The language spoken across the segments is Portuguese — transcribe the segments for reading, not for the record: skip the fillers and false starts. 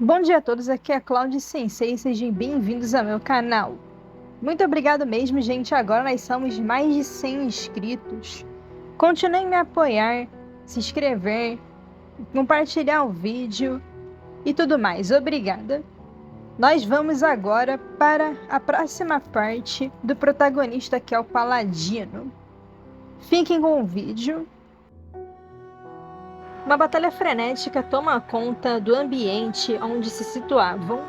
Bom dia a todos, aqui é a Cláudia Sensei, sejam bem-vindos ao meu canal. Muito obrigado mesmo, gente, agora nós somos mais de 100 inscritos. Continuem me apoiar, se inscrever, compartilhar o vídeo e tudo mais, obrigada. Nós vamos agora para a próxima parte do protagonista, que é o Paladino. Fiquem com o vídeo. Uma batalha frenética toma conta do ambiente onde se situavam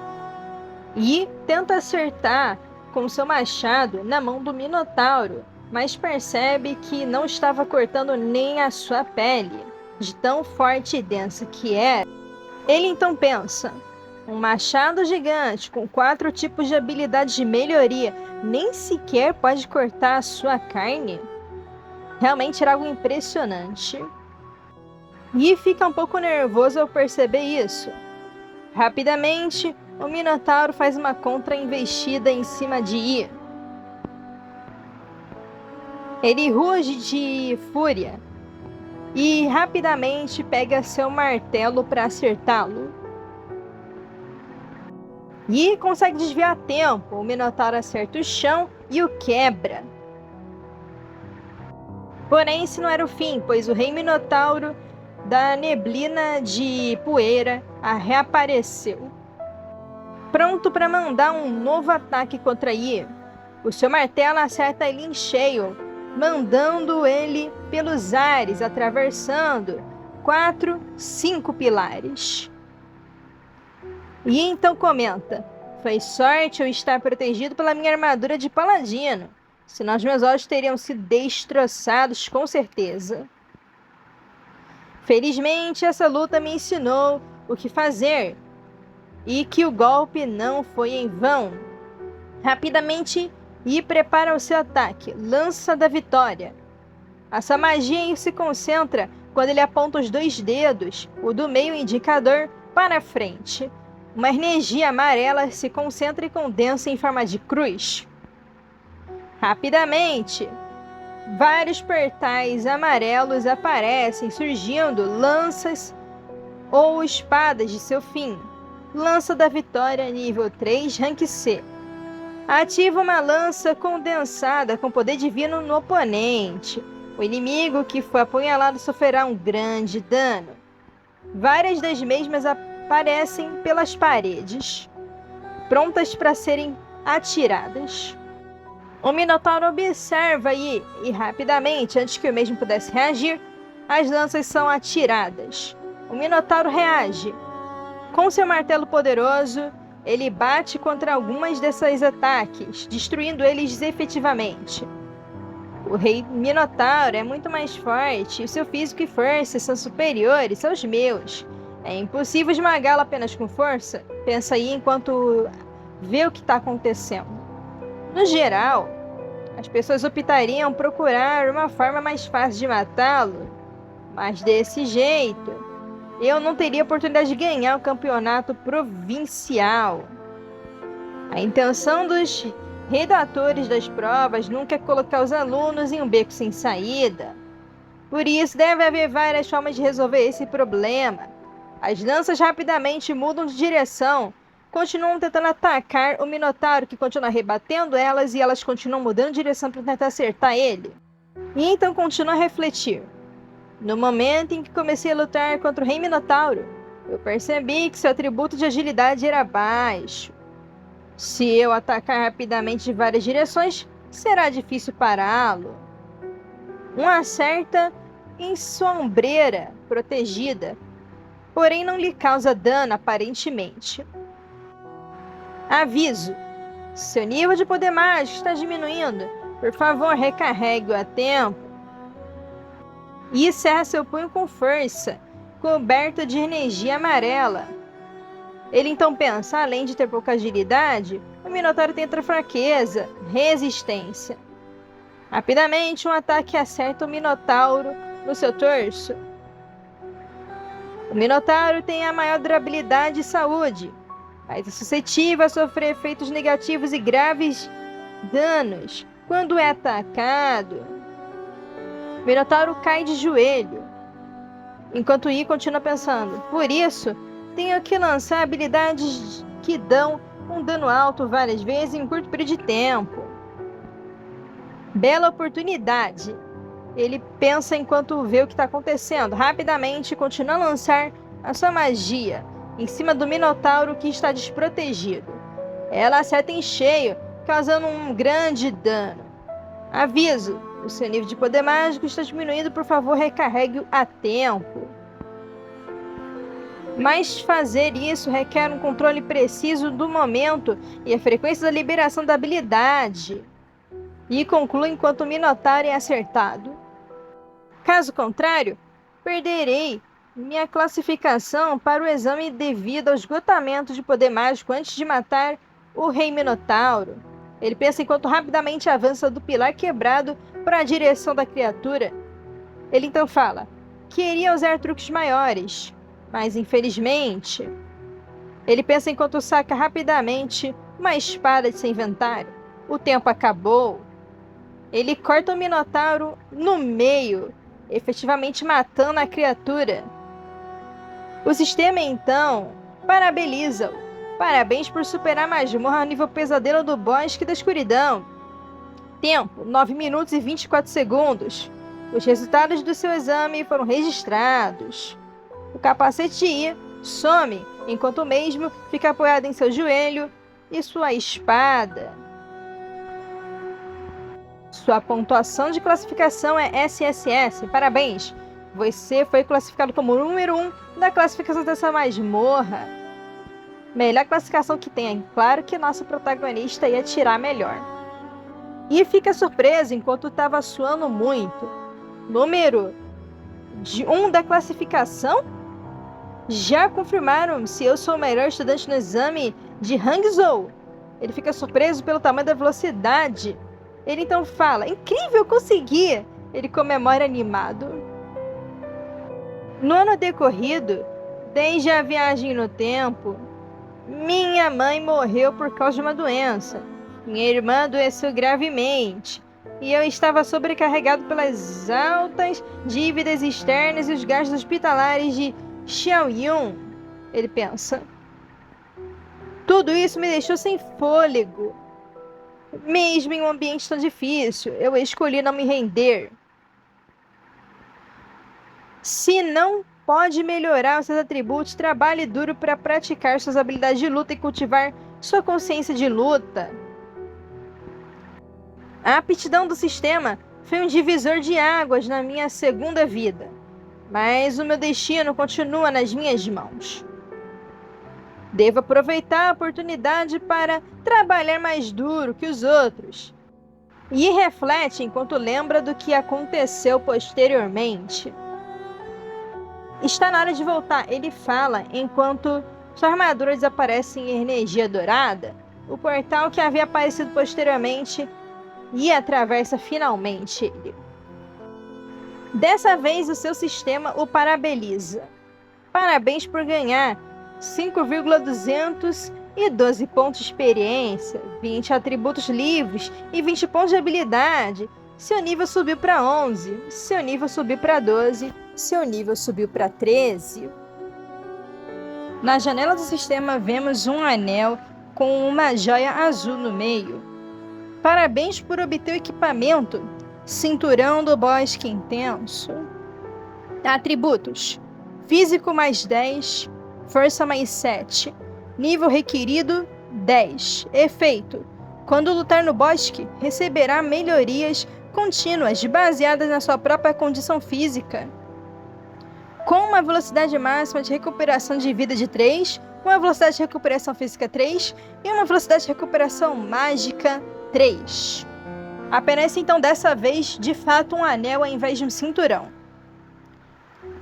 e tenta acertar com seu machado na mão do Minotauro, mas percebe que não estava cortando nem a sua pele, de tão forte e densa que era. Ele então pensa: um machado gigante com 4 tipos de habilidades de melhoria nem sequer pode cortar a sua carne? Realmente era algo impressionante. E fica um pouco nervoso ao perceber isso. Rapidamente, o Minotauro faz uma contra-investida em cima de Yi. Ele ruge de fúria e rapidamente pega seu martelo para acertá-lo. Yi consegue desviar a tempo, o Minotauro acerta o chão e o quebra. Porém, esse não era o fim, pois o Rei Minotauro da neblina de poeira reapareceu, pronto para mandar um novo ataque contra Yi. O seu martelo acerta ele em cheio, mandando ele pelos ares, atravessando 4, 5 pilares. E então comenta: foi sorte eu estar protegido pela minha armadura de paladino, senão os meus olhos teriam sido destroçados com certeza. Felizmente, essa luta me ensinou o que fazer e que o golpe não foi em vão. Rapidamente, Yi prepara o seu ataque, Lança da Vitória. Essa magia se concentra quando ele aponta os 2 dedos, o do meio indicador, para frente. Uma energia amarela se concentra e condensa em forma de cruz. Rapidamente, vários portais amarelos aparecem, surgindo lanças ou espadas de seu fim. Lança da Vitória, nível 3, rank C. Ativa uma lança condensada com poder divino no oponente. O inimigo que foi apunhalado sofrerá um grande dano. Várias das mesmas aparecem pelas paredes, prontas para serem atiradas. O Minotauro observa e rapidamente, antes que o mesmo pudesse reagir, as lanças são atiradas. O Minotauro reage. Com seu martelo poderoso, ele bate contra algumas desses ataques, destruindo eles efetivamente. O Rei Minotauro é muito mais forte e seu físico e força são superiores aos meus. É impossível esmagá-lo apenas com força, pensa aí enquanto vê o que está acontecendo. No geral, as pessoas optariam procurar uma forma mais fácil de matá-lo, mas desse jeito, eu não teria oportunidade de ganhar o campeonato provincial. A intenção dos redatores das provas nunca é colocar os alunos em um beco sem saída. Por isso, deve haver várias formas de resolver esse problema. As lanças rapidamente mudam de direção, continuam tentando atacar o Minotauro, que continua rebatendo elas, e elas continuam mudando de direção para tentar acertar ele. E então continua a refletir. No momento em que comecei a lutar contra o Rei Minotauro, eu percebi que seu atributo de agilidade era baixo. Se eu atacar rapidamente de várias direções, será difícil pará-lo. Acerta em sua ombreira protegida, porém não lhe causa dano aparentemente. Aviso: seu nível de poder mágico está diminuindo. Por favor, recarregue-o a tempo. E cerra seu punho com força, coberto de energia amarela. Ele então pensa: além de ter pouca agilidade, o Minotauro tem outra fraqueza, resistência. Rapidamente, um ataque acerta o Minotauro no seu torso. O Minotauro tem a maior durabilidade e saúde, mas é suscetível a sofrer efeitos negativos e graves danos quando é atacado. O Minotauro cai de joelho, enquanto Yi continua pensando: por isso, tenho que lançar habilidades que dão um dano alto várias vezes em um curto período de tempo. Bela oportunidade. Ele pensa enquanto vê o que está acontecendo. Rapidamente continua a lançar a sua magia em cima do Minotauro que está desprotegido. Ela acerta em cheio, causando um grande dano. Aviso: o seu nível de poder mágico está diminuindo, por favor, recarregue-o a tempo. Mas fazer isso requer um controle preciso do momento e a frequência da liberação da habilidade. E conclui enquanto o Minotauro é acertado. Caso contrário, perderei minha classificação para o exame devido ao esgotamento de poder mágico antes de matar o Rei Minotauro. Ele pensa enquanto rapidamente avança do pilar quebrado para a direção da criatura. Ele então fala: queria usar truques maiores, mas infelizmente... Ele pensa enquanto saca rapidamente uma espada de seu inventário. O tempo acabou. Ele corta o Minotauro no meio, efetivamente matando a criatura. O sistema então parabeniza-o. Parabéns por superar a masmorra ao nível pesadelo do Bosque da Escuridão. Tempo: 9 minutos e 24 segundos. Os resultados do seu exame foram registrados. O capacete de I some, enquanto o mesmo fica apoiado em seu joelho e sua espada. Sua pontuação de classificação é SSS. Parabéns! Você foi classificado como o número 1 da classificação dessa masmorra. Melhor classificação que tem. Claro que nosso protagonista ia tirar melhor. E fica surpreso enquanto estava suando muito. Número 1 da classificação? Já confirmaram se eu sou o melhor estudante no exame de Hangzhou. Ele fica surpreso pelo tamanho da velocidade. Ele então fala: incrível, consegui! Ele comemora animado. No ano decorrido, desde a viagem no tempo, minha mãe morreu por causa de uma doença. Minha irmã adoeceu gravemente. E eu estava sobrecarregado pelas altas dívidas externas e os gastos hospitalares de Xiaoyun. Ele pensa: tudo isso me deixou sem fôlego. Mesmo em um ambiente tão difícil, eu escolhi não me render. Se não pode melhorar os seus atributos, trabalhe duro para praticar suas habilidades de luta e cultivar sua consciência de luta. A aptidão do sistema foi um divisor de águas na minha segunda vida, mas o meu destino continua nas minhas mãos. Devo aproveitar a oportunidade para trabalhar mais duro que os outros. E reflete enquanto lembra do que aconteceu posteriormente. Está na hora de voltar, ele fala enquanto sua armadura desaparece em energia dourada. O portal que havia aparecido posteriormente e atravessa finalmente ele. Dessa vez o seu sistema o parabeniza. Parabéns por ganhar 5,212 pontos de experiência, 20 atributos livres e 20 pontos de habilidade. Seu nível subiu para 11, seu nível subiu para 12, seu nível subiu para 13. Na janela do sistema vemos um anel com uma joia azul no meio. Parabéns por obter o equipamento Cinturão do Bosque Intenso. Atributos: físico mais 10, força mais 7, nível requerido 10. Efeito: quando lutar no bosque, receberá melhorias contínuas baseadas na sua própria condição física. Com uma velocidade máxima de recuperação de vida de 3, uma velocidade de recuperação física 3 e uma velocidade de recuperação mágica 3. Aparece então dessa vez de fato um anel ao invés de um cinturão.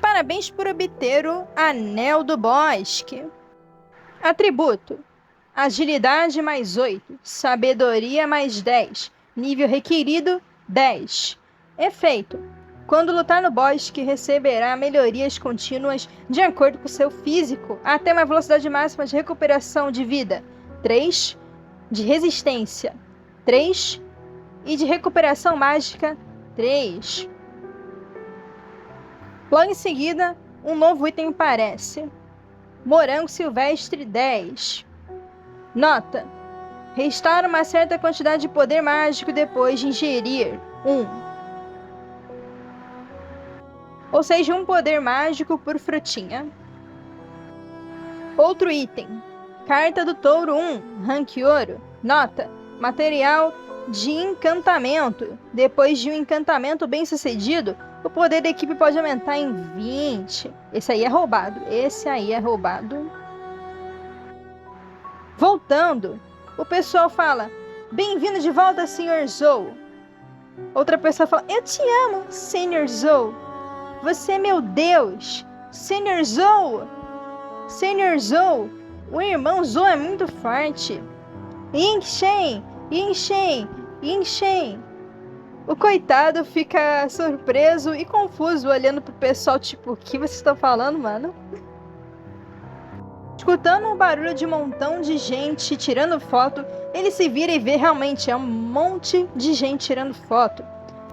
Parabéns por obter o Anel do Bosque. Atributo: agilidade mais 8, sabedoria mais 10, nível requerido 10. Efeito: quando lutar no bosque, receberá melhorias contínuas de acordo com seu físico, até uma velocidade máxima de recuperação de vida 3, de resistência 3 e de recuperação mágica 3. Logo em seguida, um novo item aparece. Morango silvestre 10. Nota: restar uma certa quantidade de poder mágico depois de ingerir 1. Ou seja, um poder mágico por frutinha. Outro item: carta do touro 1, rank ouro. Nota: material de encantamento. Depois de um encantamento bem sucedido, o poder da equipe pode aumentar em 20. Esse aí é roubado. Voltando, o pessoal fala: bem-vindo de volta, Sr. Zou. Outra pessoa fala: eu te amo, Sr. Zou. Você é meu Deus. Sr. Zou. Sr. Zou. O irmão Zou é muito forte. Yin Shen. Yin Shen. Yin Shen. O coitado fica surpreso e confuso olhando pro pessoal, tipo, o que vocês estão falando, mano? Escutando um barulho de um montão de gente tirando foto, ele se vira e vê realmente um monte de gente tirando foto.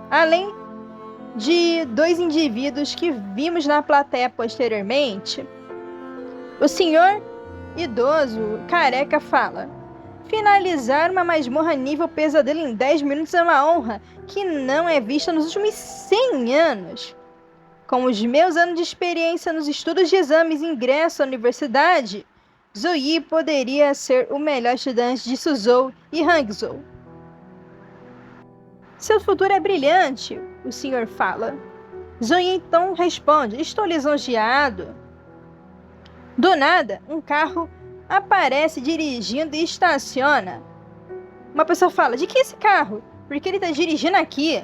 Além de 2 indivíduos que vimos na plateia posteriormente. O senhor idoso, careca, fala: finalizar uma masmorra nível pesadelo em 10 minutos é uma honra que não é vista nos últimos 100 anos. Com os meus anos de experiência nos estudos de exames e ingresso à universidade, Zoe poderia ser o melhor estudante de Suzhou e Hangzhou. Seu futuro é brilhante, o senhor fala. Zoe então responde: estou lisonjeado. Do nada, um carro aparece dirigindo e estaciona. Uma pessoa fala: de que é esse carro? Por que ele está dirigindo aqui?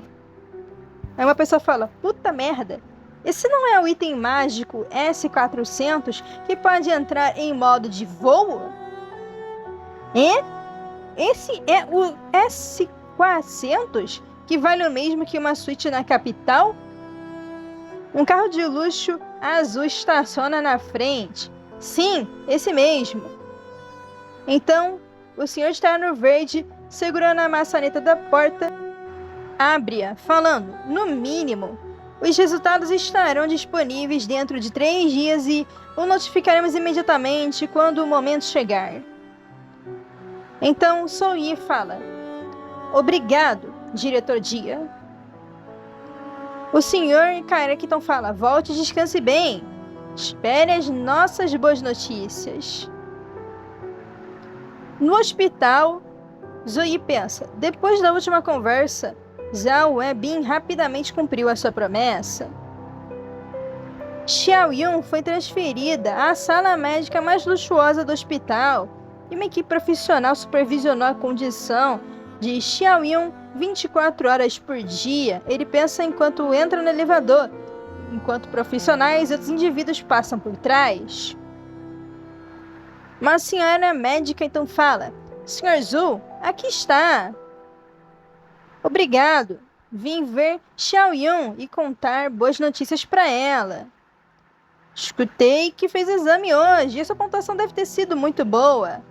Aí uma pessoa fala: puta merda, esse não é o item mágico S400 que pode entrar em modo de voo? Esse é o S400 que vale o mesmo que uma suíte na capital? Um carro de luxo azul estaciona na frente. Sim, esse mesmo. Então, o senhor de terno verde, segurando a maçaneta da porta, abre-a, falando: no mínimo, os resultados estarão disponíveis dentro de 3 dias e o notificaremos imediatamente quando o momento chegar. Então, Soyi fala: obrigado, diretor Dia. O senhor Karekiton fala: volte e descanse bem. Espere as nossas boas notícias. No hospital, Zoe pensa: depois da última conversa, Zhao Weibin rapidamente cumpriu a sua promessa. Xiao Yun foi transferida à sala médica mais luxuosa do hospital e uma equipe profissional supervisionou a condição de Xiao Yun 24 horas por dia. Ele pensa enquanto entra no elevador, enquanto profissionais e outros indivíduos passam por trás. Uma senhora médica então fala: Sr. Zhu, aqui está. Obrigado. Vim ver Xiao Yun e contar boas notícias para ela. Escutei que fez exame hoje e sua pontuação deve ter sido muito boa.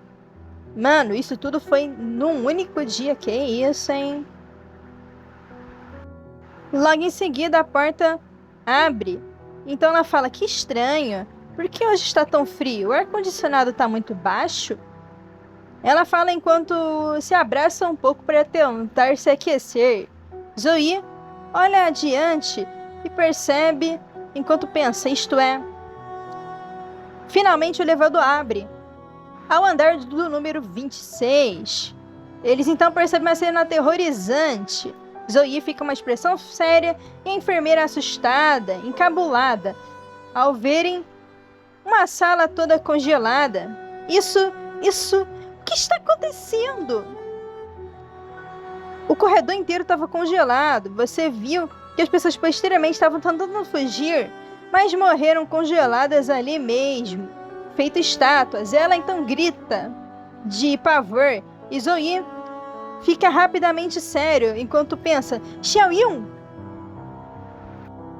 Mano, isso tudo foi num único dia. Que isso, hein? Logo em seguida, a porta abre. Então ela fala: que estranho. Por que hoje está tão frio? O ar-condicionado está muito baixo? Ela fala enquanto se abraça um pouco para tentar se aquecer. Zoe olha adiante e percebe enquanto pensa, isto é... Finalmente o elevador abre. Ao andar do número 26, eles então percebem uma cena aterrorizante. Zoe fica uma expressão séria e a enfermeira assustada, encabulada, ao verem uma sala toda congelada. Isso, o que está acontecendo? O corredor inteiro estava congelado. Você viu que as pessoas posteriormente estavam tentando fugir, mas morreram congeladas ali mesmo, feito estátuas. Ela então grita de pavor e Zoe fica rapidamente sério enquanto pensa: Xiao Yun!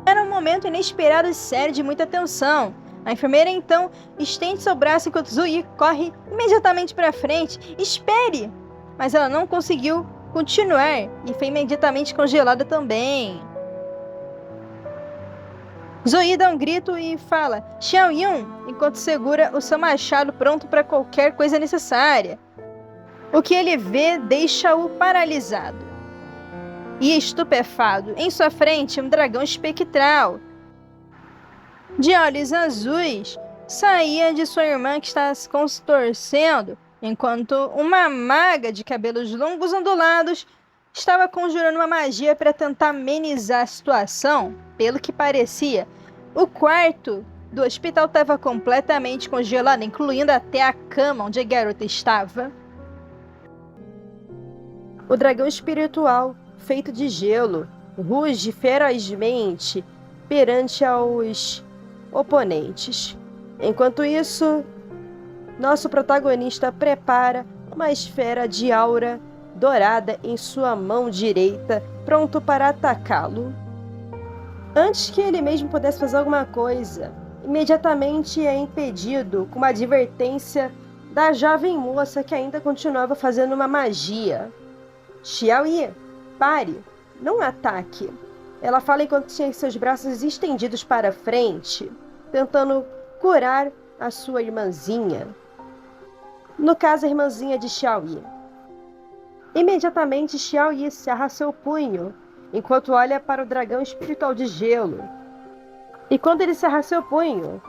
Era um momento inesperado e sério de muita tensão. A enfermeira então estende seu braço enquanto Zoe corre imediatamente para frente. Espere! Mas ela não conseguiu continuar e foi imediatamente congelada também. Zoe dá um grito e fala Xiao Yun, enquanto segura o seu machado pronto para qualquer coisa necessária. O que ele vê deixa-o paralisado e estupefado. Em sua frente, um dragão espectral, de olhos azuis, saía de sua irmã que estava se contorcendo, enquanto uma maga de cabelos longos ondulados estava conjurando uma magia para tentar amenizar a situação. Pelo que parecia, o quarto do hospital estava completamente congelado, incluindo até a cama onde a garota estava. O dragão espiritual, feito de gelo, ruge ferozmente perante aos oponentes. Enquanto isso, nosso protagonista prepara uma esfera de aura dourada em sua mão direita, pronto para atacá-lo. Antes que ele mesmo pudesse fazer alguma coisa, imediatamente é impedido com uma advertência da jovem moça que ainda continuava fazendo uma magia. Xiao Yi, pare, não ataque. Ela fala enquanto tinha seus braços estendidos para frente, tentando curar a sua irmãzinha. No caso, a irmãzinha de Xiao Yi. Imediatamente, Xiao Yi cerra seu punho, enquanto olha para o dragão espiritual de gelo. E quando ele cerra seu punho,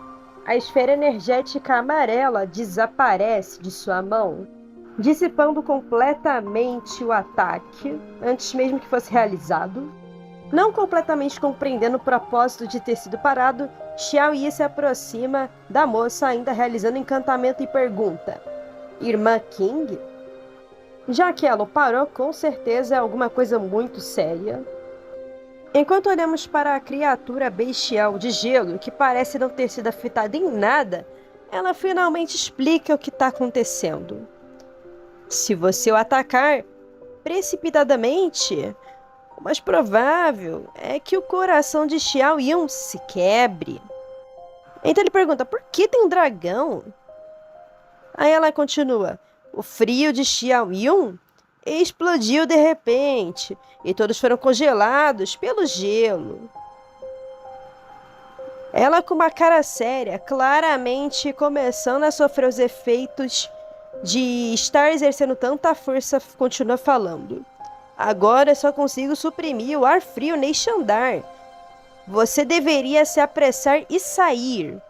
a esfera energética amarela desaparece de sua mão, dissipando completamente o ataque, antes mesmo que fosse realizado. Não completamente compreendendo o propósito de ter sido parado, Xiao Yi se aproxima da moça ainda realizando encantamento e pergunta: Irmã King? Já que ela o parou, com certeza é alguma coisa muito séria. Enquanto olhamos para a criatura bestial de gelo, que parece não ter sido afetada em nada, ela finalmente explica o que está acontecendo. Se você o atacar precipitadamente, o mais provável é que o coração de Xiao Yun se quebre. Então ele pergunta, por que tem um dragão? Aí ela continua, o frio de Xiao Yun explodiu de repente e todos foram congelados pelo gelo. Ela, com uma cara séria, claramente começando a sofrer os efeitos de estar exercendo tanta força, continua falando. Agora só consigo suprimir o ar frio neste andar. Você deveria se apressar e sair.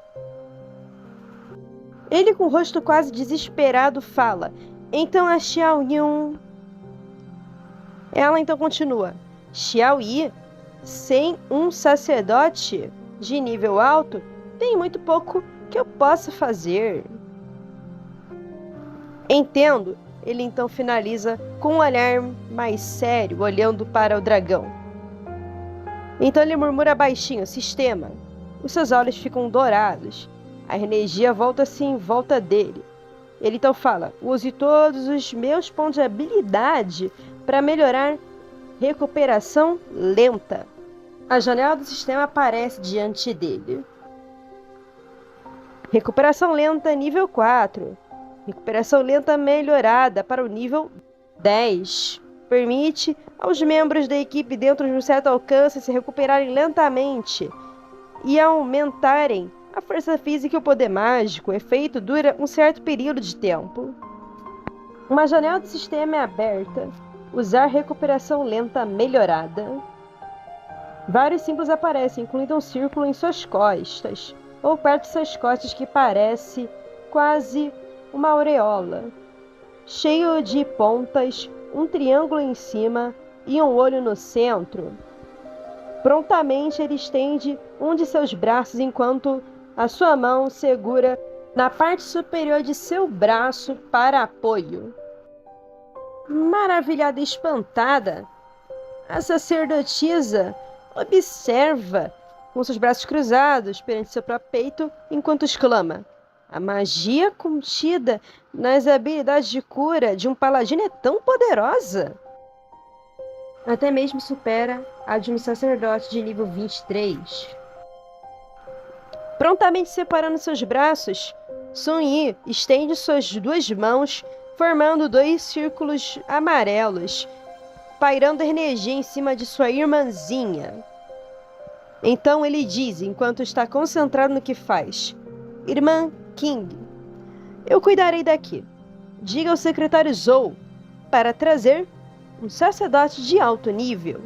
Ele, com o rosto quase desesperado, fala. Então a Xiao Yun... Ela então continua. Xiao Yi, sem um sacerdote de nível alto, tem muito pouco que eu possa fazer. Entendo. Ele então finaliza com um olhar mais sério, olhando para o dragão. Então ele murmura baixinho, sistema. Os seus olhos ficam dourados. A energia volta-se em volta dele. Ele então fala, use todos os meus pontos de habilidade para melhorar recuperação lenta. A janela do sistema aparece diante dele. Recuperação lenta nível 4. Recuperação lenta melhorada para o nível 10. Permite aos membros da equipe dentro de um certo alcance se recuperarem lentamente e aumentarem a força física e o poder mágico. O efeito dura um certo período de tempo. Uma janela do sistema é aberta. Usar recuperação lenta melhorada. Vários símbolos aparecem, incluindo um círculo em suas costas, ou perto de suas costas que parece quase uma aureola, cheio de pontas, um triângulo em cima e um olho no centro. Prontamente ele estende um de seus braços enquanto a sua mão segura na parte superior de seu braço para apoio. Maravilhada e espantada, a sacerdotisa observa com seus braços cruzados perante seu próprio peito enquanto exclama: a magia contida nas habilidades de cura de um paladino é tão poderosa. Até mesmo supera a de um sacerdote de nível 23. Prontamente separando seus braços, Sun Yi estende suas duas mãos, formando dois círculos amarelos, pairando energia em cima de sua irmãzinha. Então ele diz, enquanto está concentrado no que faz: Irmã King, eu cuidarei daqui. Diga ao secretário Zou para trazer um sacerdote de alto nível.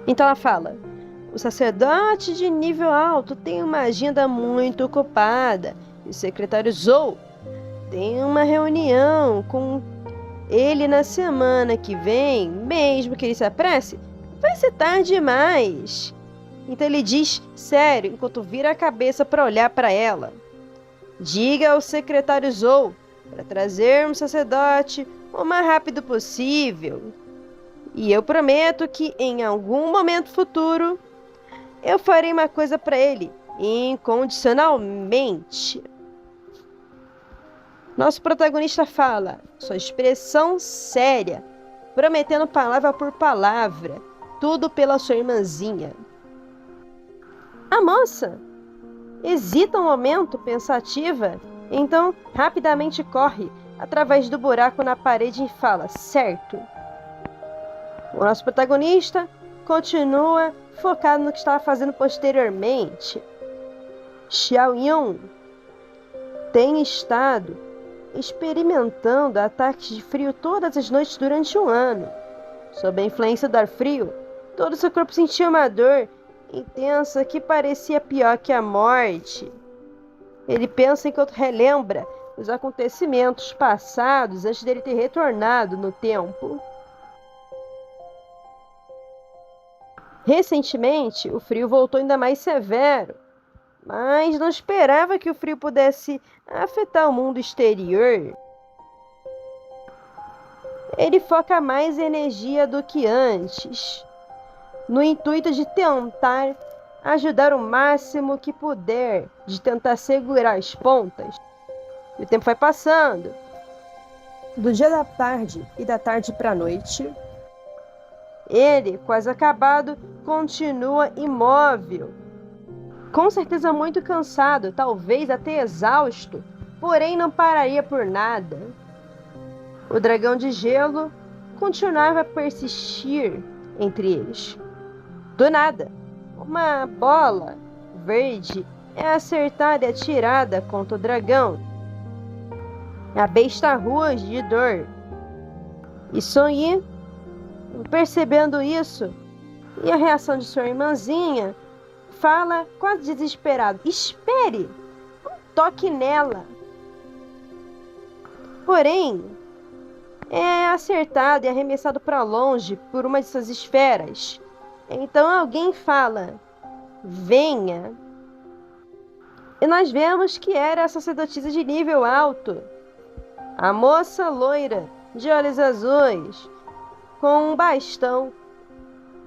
Então ela fala: o sacerdote de nível alto tem uma agenda muito ocupada. E o secretário Zou tem uma reunião com ele na semana que vem, mesmo que ele se apresse, vai ser tarde demais. Então ele diz sério, enquanto vira a cabeça para olhar para ela: diga ao secretário Zou para trazer um sacerdote o mais rápido possível. E eu prometo que em algum momento futuro eu farei uma coisa para ele, incondicionalmente. Nosso protagonista fala, sua expressão séria, prometendo palavra por palavra, tudo pela sua irmãzinha. A moça hesita um momento, pensativa, então rapidamente corre através do buraco na parede e fala: certo. O nosso protagonista continua focado no que estava fazendo posteriormente. Xiao Yun tem estado experimentando ataques de frio todas as noites durante um ano. Sob a influência do ar frio, todo seu corpo sentia uma dor intensa que parecia pior que a morte. Ele pensa enquanto relembra os acontecimentos passados antes dele ter retornado no tempo. Recentemente, o frio voltou ainda mais severo, mas não esperava que o frio pudesse afetar o mundo exterior. Ele foca mais energia do que antes, no intuito de tentar ajudar o máximo que puder, de tentar segurar as pontas. E o tempo vai passando. Do dia da tarde e da tarde para a noite, ele, quase acabado, continua imóvel. Com certeza muito cansado, talvez até exausto, porém não pararia por nada. O dragão de gelo continuava a persistir entre eles. Do nada, uma bola verde é acertada e atirada contra o dragão. A besta ruge de dor. E Song Yi, percebendo isso, e a reação de sua irmãzinha, fala quase desesperado: espere! Um toque nela! Porém, é acertado e arremessado para longe por uma de suas esferas. Então alguém fala: venha! E nós vemos que era a sacerdotisa de nível alto. A moça loira, de olhos azuis, com um bastão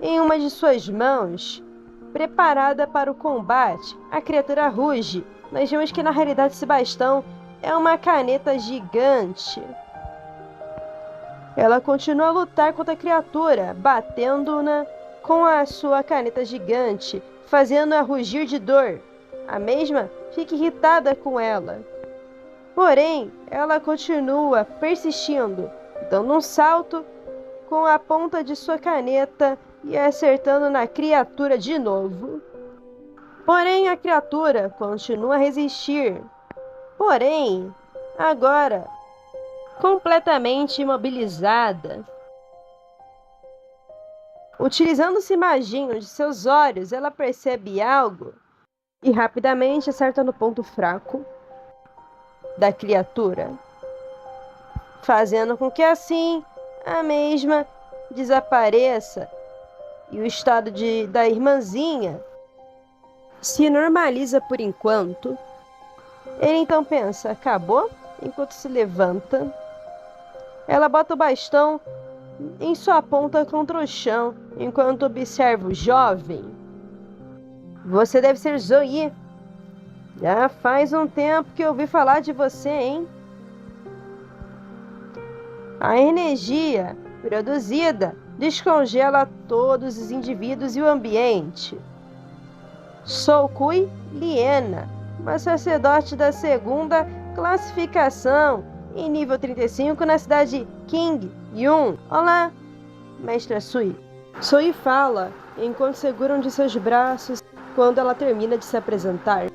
em uma de suas mãos, preparada para o combate. A criatura ruge. Nós vemos que na realidade esse bastão é uma caneta gigante. Ela continua a lutar contra a criatura, batendo-na com a sua caneta gigante, fazendo-a rugir de dor. A mesma fica irritada com ela. Porém, ela continua persistindo, dando um salto com a ponta de sua caneta e acertando na criatura de novo. Porém, a criatura continua a resistir. Porém, agora, completamente imobilizada. Utilizando-se magia de seus olhos, ela percebe algo e rapidamente acerta no ponto fraco da criatura, fazendo com que assim a mesma desapareça e o estado da irmãzinha se normaliza por enquanto. Ele então pensa: acabou? Enquanto se levanta, ela bota o bastão em sua ponta contra o chão, enquanto observa o jovem. Você deve ser Zoe. Já faz um tempo que eu ouvi falar de você, hein? A energia produzida descongela todos os indivíduos e o ambiente. Sou Kui Liena, uma sacerdote da segunda classificação em nível 35 na cidade de King Yun. Olá, mestra Sui. Sui fala enquanto segura um de seus braços quando ela termina de se apresentar.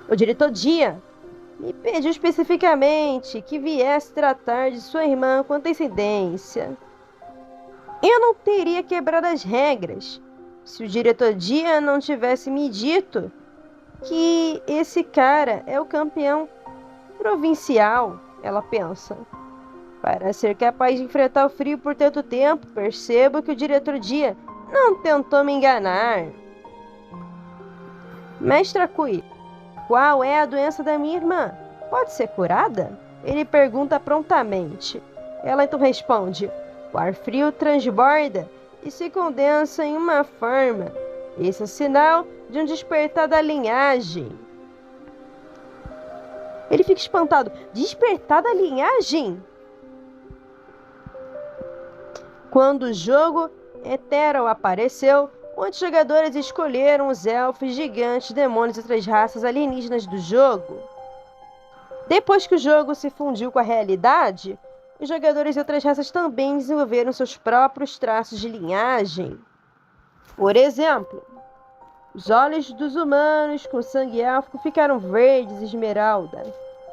O diretor Dia me pediu especificamente que viesse tratar de sua irmã com antecedência. Eu não teria quebrado as regras se o diretor Dia não tivesse me dito que esse cara é o campeão provincial, ela pensa. Para ser capaz de enfrentar o frio por tanto tempo, percebo que o diretor Dia não tentou me enganar. Mestra Kui, qual é a doença da minha irmã? Pode ser curada? Ele pergunta prontamente. Ela então responde: o ar frio transborda e se condensa em uma forma. Esse é o sinal de um despertar da linhagem. Ele fica espantado. Despertar da linhagem? Quando o jogo Ethereal apareceu, muitos jogadores escolheram os elfos, gigantes, demônios e outras raças alienígenas do jogo. Depois que o jogo se fundiu com a realidade, os jogadores de outras raças também desenvolveram seus próprios traços de linhagem. Por exemplo, os olhos dos humanos com sangue élfico ficaram verdes e esmeralda,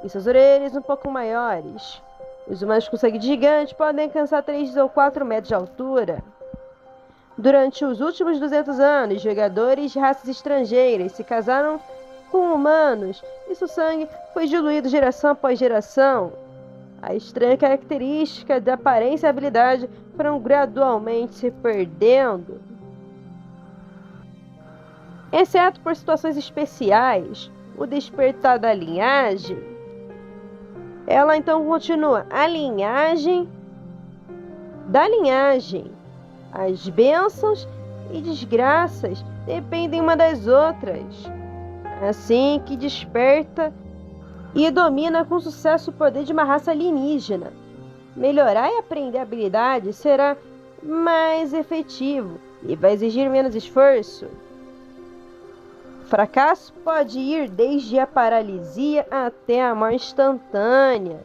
e suas orelhas um pouco maiores. Os humanos com sangue gigante podem alcançar 3 ou 4 metros de altura. Durante os últimos 200 anos, jogadores de raças estrangeiras se casaram com humanos e seu sangue foi diluído geração após geração. A estranha característica da aparência e habilidade foram gradualmente se perdendo. Exceto por situações especiais, o despertar da linhagem. Ela então continua. A linhagem da linhagem. As bênçãos e desgraças dependem uma das outras. Assim que desperta e domina com sucesso o poder de uma raça alienígena. Melhorar e aprender habilidades será mais efetivo e vai exigir menos esforço. Fracasso pode ir desde a paralisia até a morte instantânea.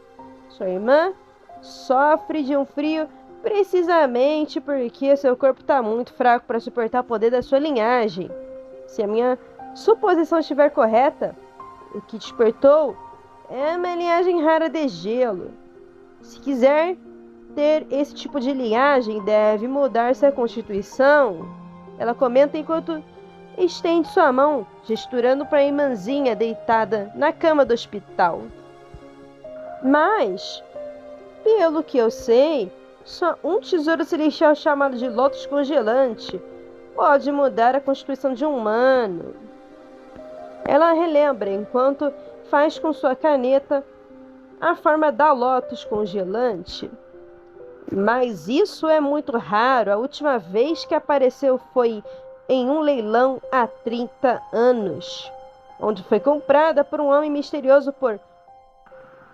Sua irmã sofre de um frio precisamente porque seu corpo está muito fraco para suportar o poder da sua linhagem. Se a minha suposição estiver correta, o que despertou é uma linhagem rara de gelo. Se quiser ter esse tipo de linhagem, deve mudar sua constituição. Ela comenta enquanto estende sua mão, gesturando para a irmãzinha deitada na cama do hospital. Mas, pelo que eu sei, só um tesouro celestial chamado de Lótus Congelante pode mudar a constituição de um humano. Ela relembra enquanto faz com sua caneta a forma da Lótus Congelante. Mas isso é muito raro. A última vez que apareceu foi em um leilão há 30 anos, onde foi comprada por um homem misterioso por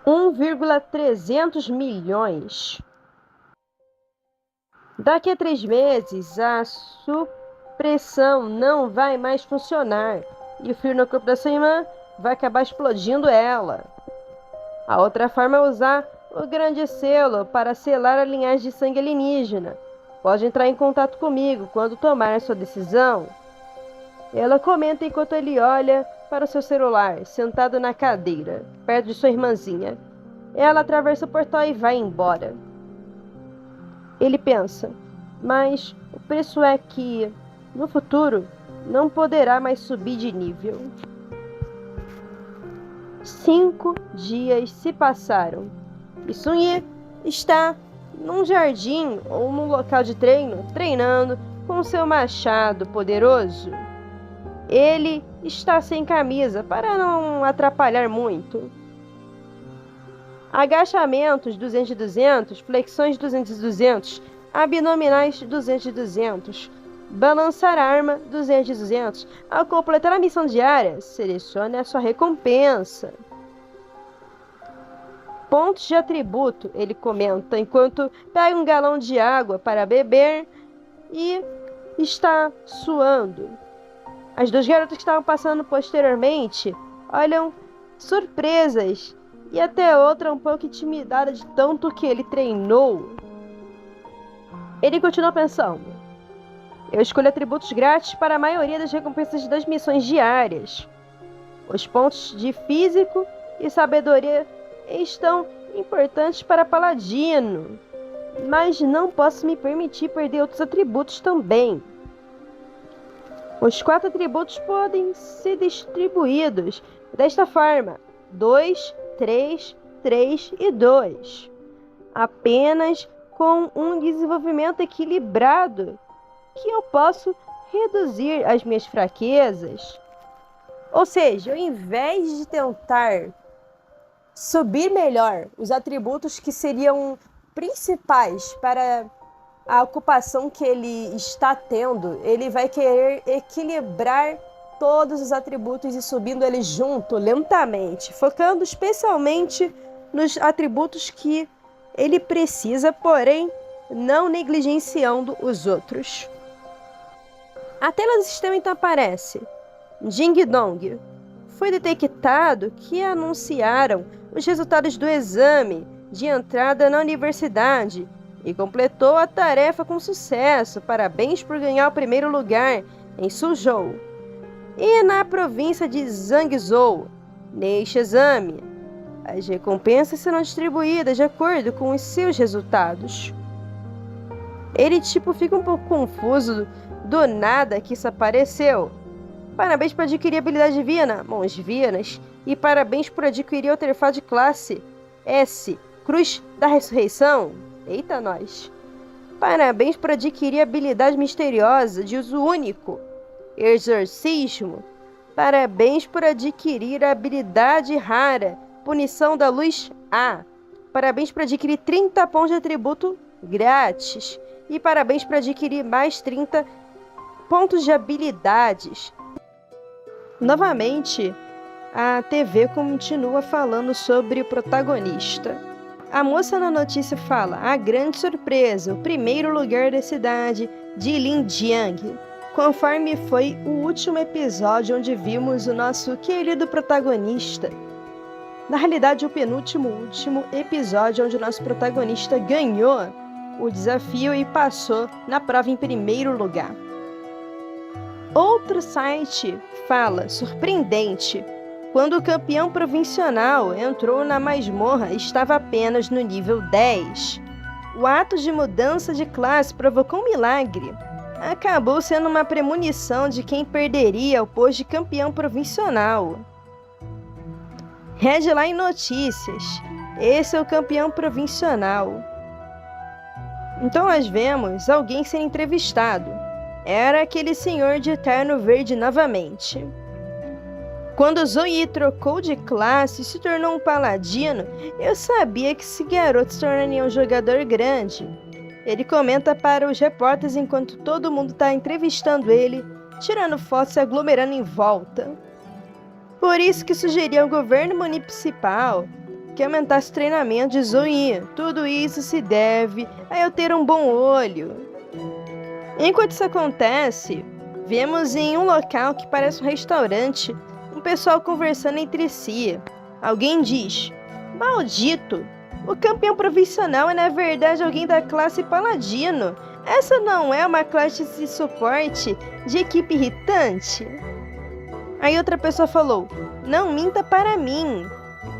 1,300 milhões. Daqui a 3 meses, a supressão não vai mais funcionar e o frio no corpo da sua irmã vai acabar explodindo ela. A outra forma é usar o grande selo para selar a linhagem de sangue alienígena. Pode entrar em contato comigo quando tomar a sua decisão. Ela comenta enquanto ele olha para o seu celular, sentado na cadeira, perto de sua irmãzinha. Ela atravessa o portal e vai embora. Ele pensa, mas o preço é que, no futuro, não poderá mais subir de nível. 5 dias se passaram e Sunye está num jardim ou num local de treino, treinando com seu machado poderoso. Ele está sem camisa para não atrapalhar muito. Agachamentos 200 de 200, flexões 200 de 200, abdominais 200 de 200, balançar a arma 200 de 200. Ao completar a missão diária, selecione a sua recompensa. Pontos de atributo, ele comenta, enquanto pega um galão de água para beber e está suando. As 2 garotas que estavam passando posteriormente olham surpresas e até outra um pouco intimidada de tanto que ele treinou. Ele continuou pensando. Eu escolho atributos grátis para a maioria das recompensas das missões diárias. Os pontos de físico e sabedoria estão importantes para Paladino, mas não posso me permitir perder outros atributos também. Os 4 atributos podem ser distribuídos desta forma: 2, 3, 3 e 2. Apenas com um desenvolvimento equilibrado que eu posso reduzir as minhas fraquezas. Ou seja, ao invés de tentar subir melhor os atributos que seriam principais para a ocupação que ele está tendo, ele vai querer equilibrar todos os atributos e subindo eles junto, lentamente, focando especialmente nos atributos que ele precisa, porém não negligenciando os outros. A tela do sistema então aparece. Ding Dong. Foi detectado que anunciaram os resultados do exame de entrada na universidade e completou a tarefa com sucesso. Parabéns por ganhar o primeiro lugar em Suzhou e na província de Zhangzhou. Neste exame, as recompensas serão distribuídas de acordo com os seus resultados. Ele fica um pouco confuso do nada que isso apareceu. Parabéns por adquirir habilidade divina, mãos divinas, e parabéns por adquirir o artefato de classe S, Cruz da Ressurreição. Eita nós! Parabéns por adquirir habilidade misteriosa de uso único, Exorcismo. Parabéns por adquirir a habilidade rara, Punição da Luz A. Parabéns por adquirir 30 pontos de atributo grátis. E parabéns por adquirir mais 30 pontos de habilidades. Novamente, a TV continua falando sobre o protagonista. A moça na notícia fala: a grande surpresa, o primeiro lugar da cidade de Linjiang. Conforme foi o último episódio onde vimos o nosso querido protagonista. Na realidade, o último episódio onde o nosso protagonista ganhou o desafio e passou na prova em primeiro lugar. Outro site fala: surpreendente, quando o campeão provincial entrou na masmorra, estava apenas no nível 10. O ato de mudança de classe provocou um milagre. Acabou sendo uma premonição de quem perderia o posto de campeão provincial. Headline Notícias: esse é o campeão provincial. Então nós vemos alguém sendo entrevistado. Era aquele senhor de terno verde novamente. Quando Zoe trocou de classe e se tornou um paladino, eu sabia que esse garoto se tornaria um jogador grande. Ele comenta para os repórteres enquanto todo mundo está entrevistando ele, tirando fotos e aglomerando em volta. Por isso que sugeri ao governo municipal que aumentasse o treinamento de Zoe. Tudo isso se deve a eu ter um bom olho. Enquanto isso acontece, vemos em um local que parece um restaurante, um pessoal conversando entre si. Alguém diz: maldito! O campeão provincial é na verdade alguém da classe paladino. Essa não é uma classe de suporte de equipe irritante? Aí outra pessoa falou: não minta para mim,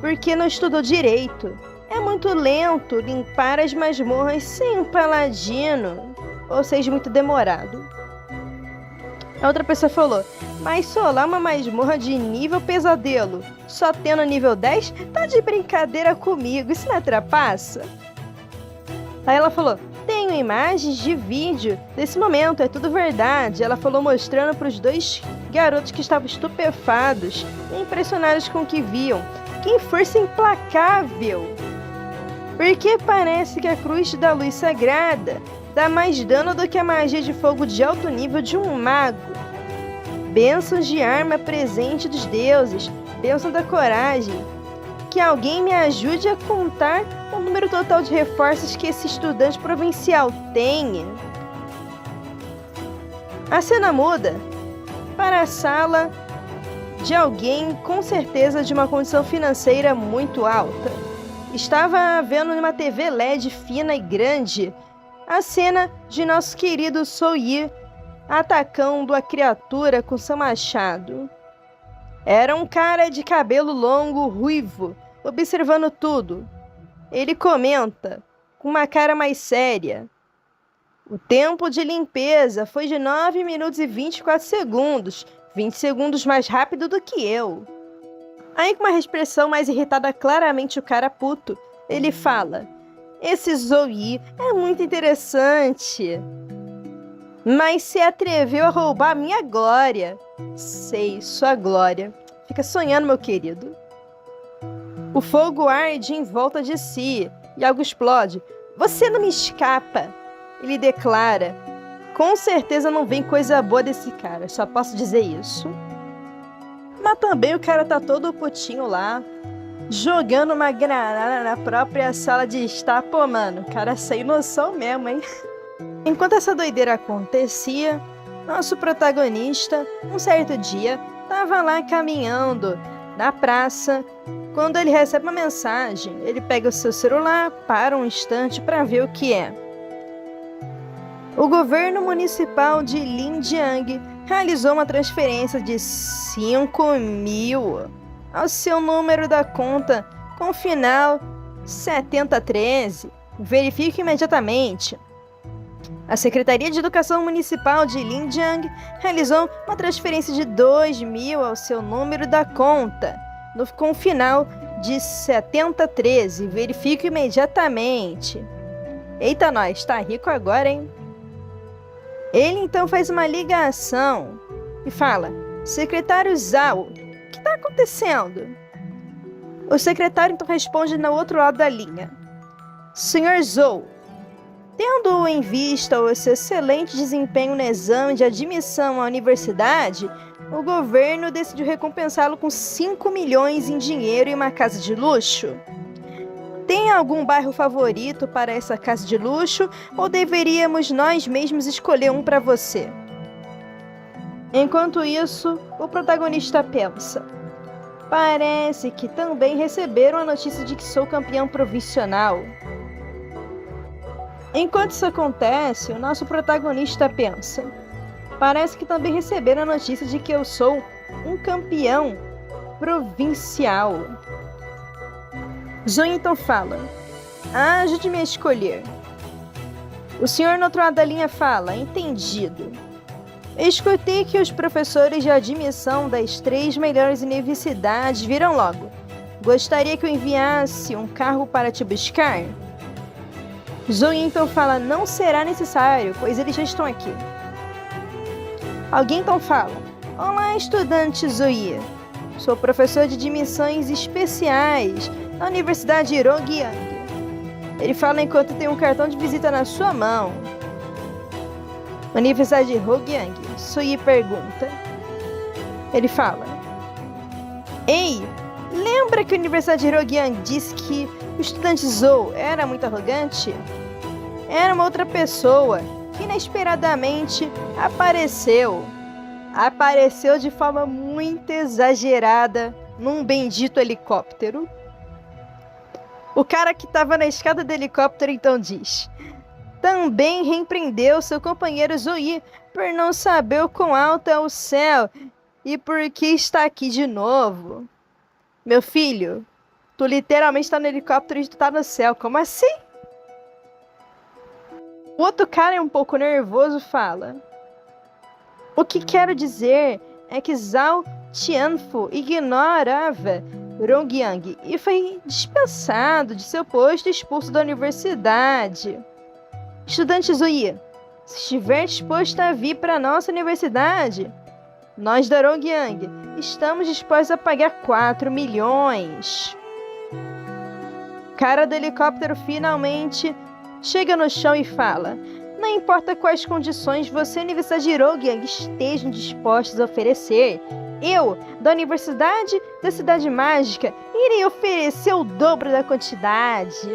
porque não estudou direito. É muito lento limpar as masmorras sem um paladino, ou seja, muito demorado. A outra pessoa falou: mas solar uma masmorra de nível pesadelo, só tendo nível 10? Tá de brincadeira comigo, isso não é trapaça? Aí ela falou: tenho imagens de vídeo desse momento, é tudo verdade. Ela falou mostrando para os dois garotos que estavam estupefados e impressionados com o que viam. Que força implacável! Porque parece que a cruz da luz sagrada dá mais dano do que a magia de fogo de alto nível de um mago. Bênçãos de arma presente dos deuses, bênção da coragem. Que alguém me ajude a contar o número total de reforços que esse estudante provincial tenha. A cena muda para a sala de alguém com certeza de uma condição financeira muito alta. Estava vendo numa TV LED fina e grande a cena de nosso querido Soyi atacando a criatura com seu machado. Era um cara de cabelo longo, ruivo, observando tudo. Ele comenta, com uma cara mais séria: o tempo de limpeza foi de 9 minutos e 24 segundos, 20 segundos mais rápido do que eu. Aí, com uma expressão mais irritada, claramente o cara puto, ele fala: esse Zoe é muito interessante, mas se atreveu a roubar minha glória. Sei, sua glória. Fica sonhando, meu querido. O fogo arde em volta de si e algo explode. Você não me escapa, ele declara. Com certeza não vem coisa boa desse cara, só posso dizer isso. Mas também o cara tá todo putinho lá, jogando uma granada na própria sala de estar. Pô, mano, o cara sem noção mesmo, hein? Enquanto essa doideira acontecia, nosso protagonista, um certo dia, tava lá caminhando na praça, quando ele recebe uma mensagem. Ele pega o seu celular, para um instante para ver o que é. O governo municipal de Linjiang realizou uma transferência de 5.000 ao seu número da conta com o final 7013. Verifique imediatamente. A Secretaria de Educação Municipal de Linjiang realizou uma transferência de 2.000 ao seu número da conta com o final de 7013. Verifique imediatamente. Eita, nós, tá rico agora, hein? Ele então faz uma ligação e fala: secretário Zhao, o que está acontecendo? O secretário então responde no outro lado da linha: senhor Zhou, tendo em vista o seu excelente desempenho no exame de admissão à universidade, o governo decidiu recompensá-lo com 5 milhões em dinheiro e uma casa de luxo. Tem algum bairro favorito para essa casa de luxo ou deveríamos nós mesmos escolher um para você? Enquanto isso, o protagonista pensa: parece que também receberam a notícia de que sou campeão provincial. Enquanto isso acontece, o nosso protagonista pensa: parece que também receberam a notícia de que eu sou um campeão provincial. Zoe então fala: ajude-me a escolher. O senhor no outro lado da linha fala: entendido. Escutei que os professores de admissão das 3 melhores universidades viram logo. Gostaria que eu enviasse um carro para te buscar? Zoe então fala: não será necessário, pois eles já estão aqui. Alguém então fala: olá, estudante Zoe. Sou professor de admissões especiais na Universidade Rongyang. Ele fala enquanto tem um cartão de visita na sua mão. Universidade Rongyang. Sui pergunta. Ele fala: ei, lembra que a Universidade Rongyang disse que o estudante Zhou era muito arrogante? Era uma outra pessoa que inesperadamente apareceu. Apareceu de forma muito exagerada num bendito helicóptero. O cara que estava na escada do helicóptero então diz: também repreendeu seu companheiro Zoe por não saber o quão alto é o céu e por que está aqui de novo. Meu filho, tu literalmente está no helicóptero e tu tá no céu, como assim? O outro cara, um pouco nervoso, fala: o que quero dizer é que Zhao Tianfu ignorava Rongyang e foi dispensado de seu posto e expulso da universidade. Estudante Zoe, se estiver disposto a vir para a nossa universidade, nós da Rongyang estamos dispostos a pagar 4 milhões. O cara do helicóptero finalmente chega no chão e fala: não importa quais condições você e a Universidade de Rongyang estejam dispostos a oferecer, eu, da Universidade da Cidade Mágica, irei oferecer o dobro da quantidade.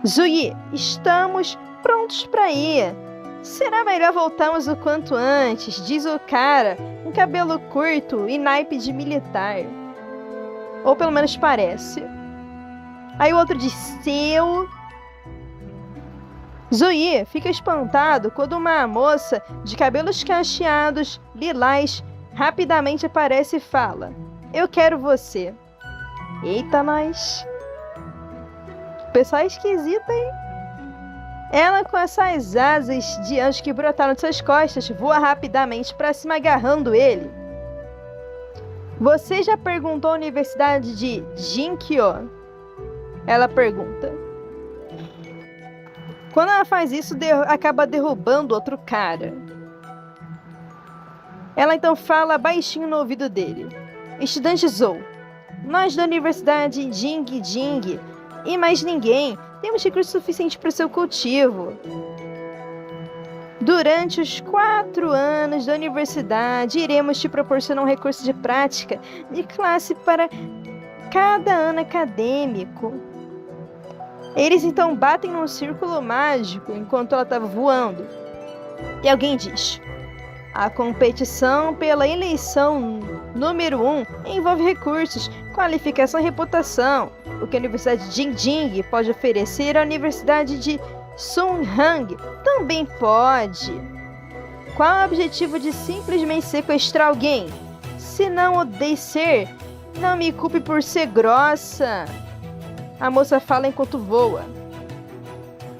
Zoe, estamos prontos para ir. Será melhor voltarmos o quanto antes, diz o cara, com cabelo curto e naipe de militar. Ou pelo menos parece. Aí o outro diz: seu. Zoe fica espantado quando uma moça de cabelos cacheados, lilás, rapidamente aparece e fala: "Eu quero você." Eita, nós! Pessoal esquisito, hein? Ela, com essas asas de anjo que brotaram de suas costas, voa rapidamente para cima, agarrando ele. "Você já perguntou à Universidade de Jinkyo?" Ela pergunta. Quando ela faz isso, acaba derrubando outro cara. Ela então fala baixinho no ouvido dele: "Estudante Zou, nós da Universidade Jing Jing e mais ninguém temos recurso suficiente para o seu cultivo. Durante os 4 anos da universidade, iremos te proporcionar um recurso de prática de classe para cada ano acadêmico." Eles então batem num círculo mágico enquanto ela estava voando. E alguém diz: "A competição pela eleição número 1 envolve recursos, qualificação e reputação. O que a Universidade Jing Jing pode oferecer, a Universidade de Sunhang também pode. Qual é o objetivo de simplesmente sequestrar alguém? Se não odeio ser, não me culpe por ser grossa." A moça fala enquanto voa.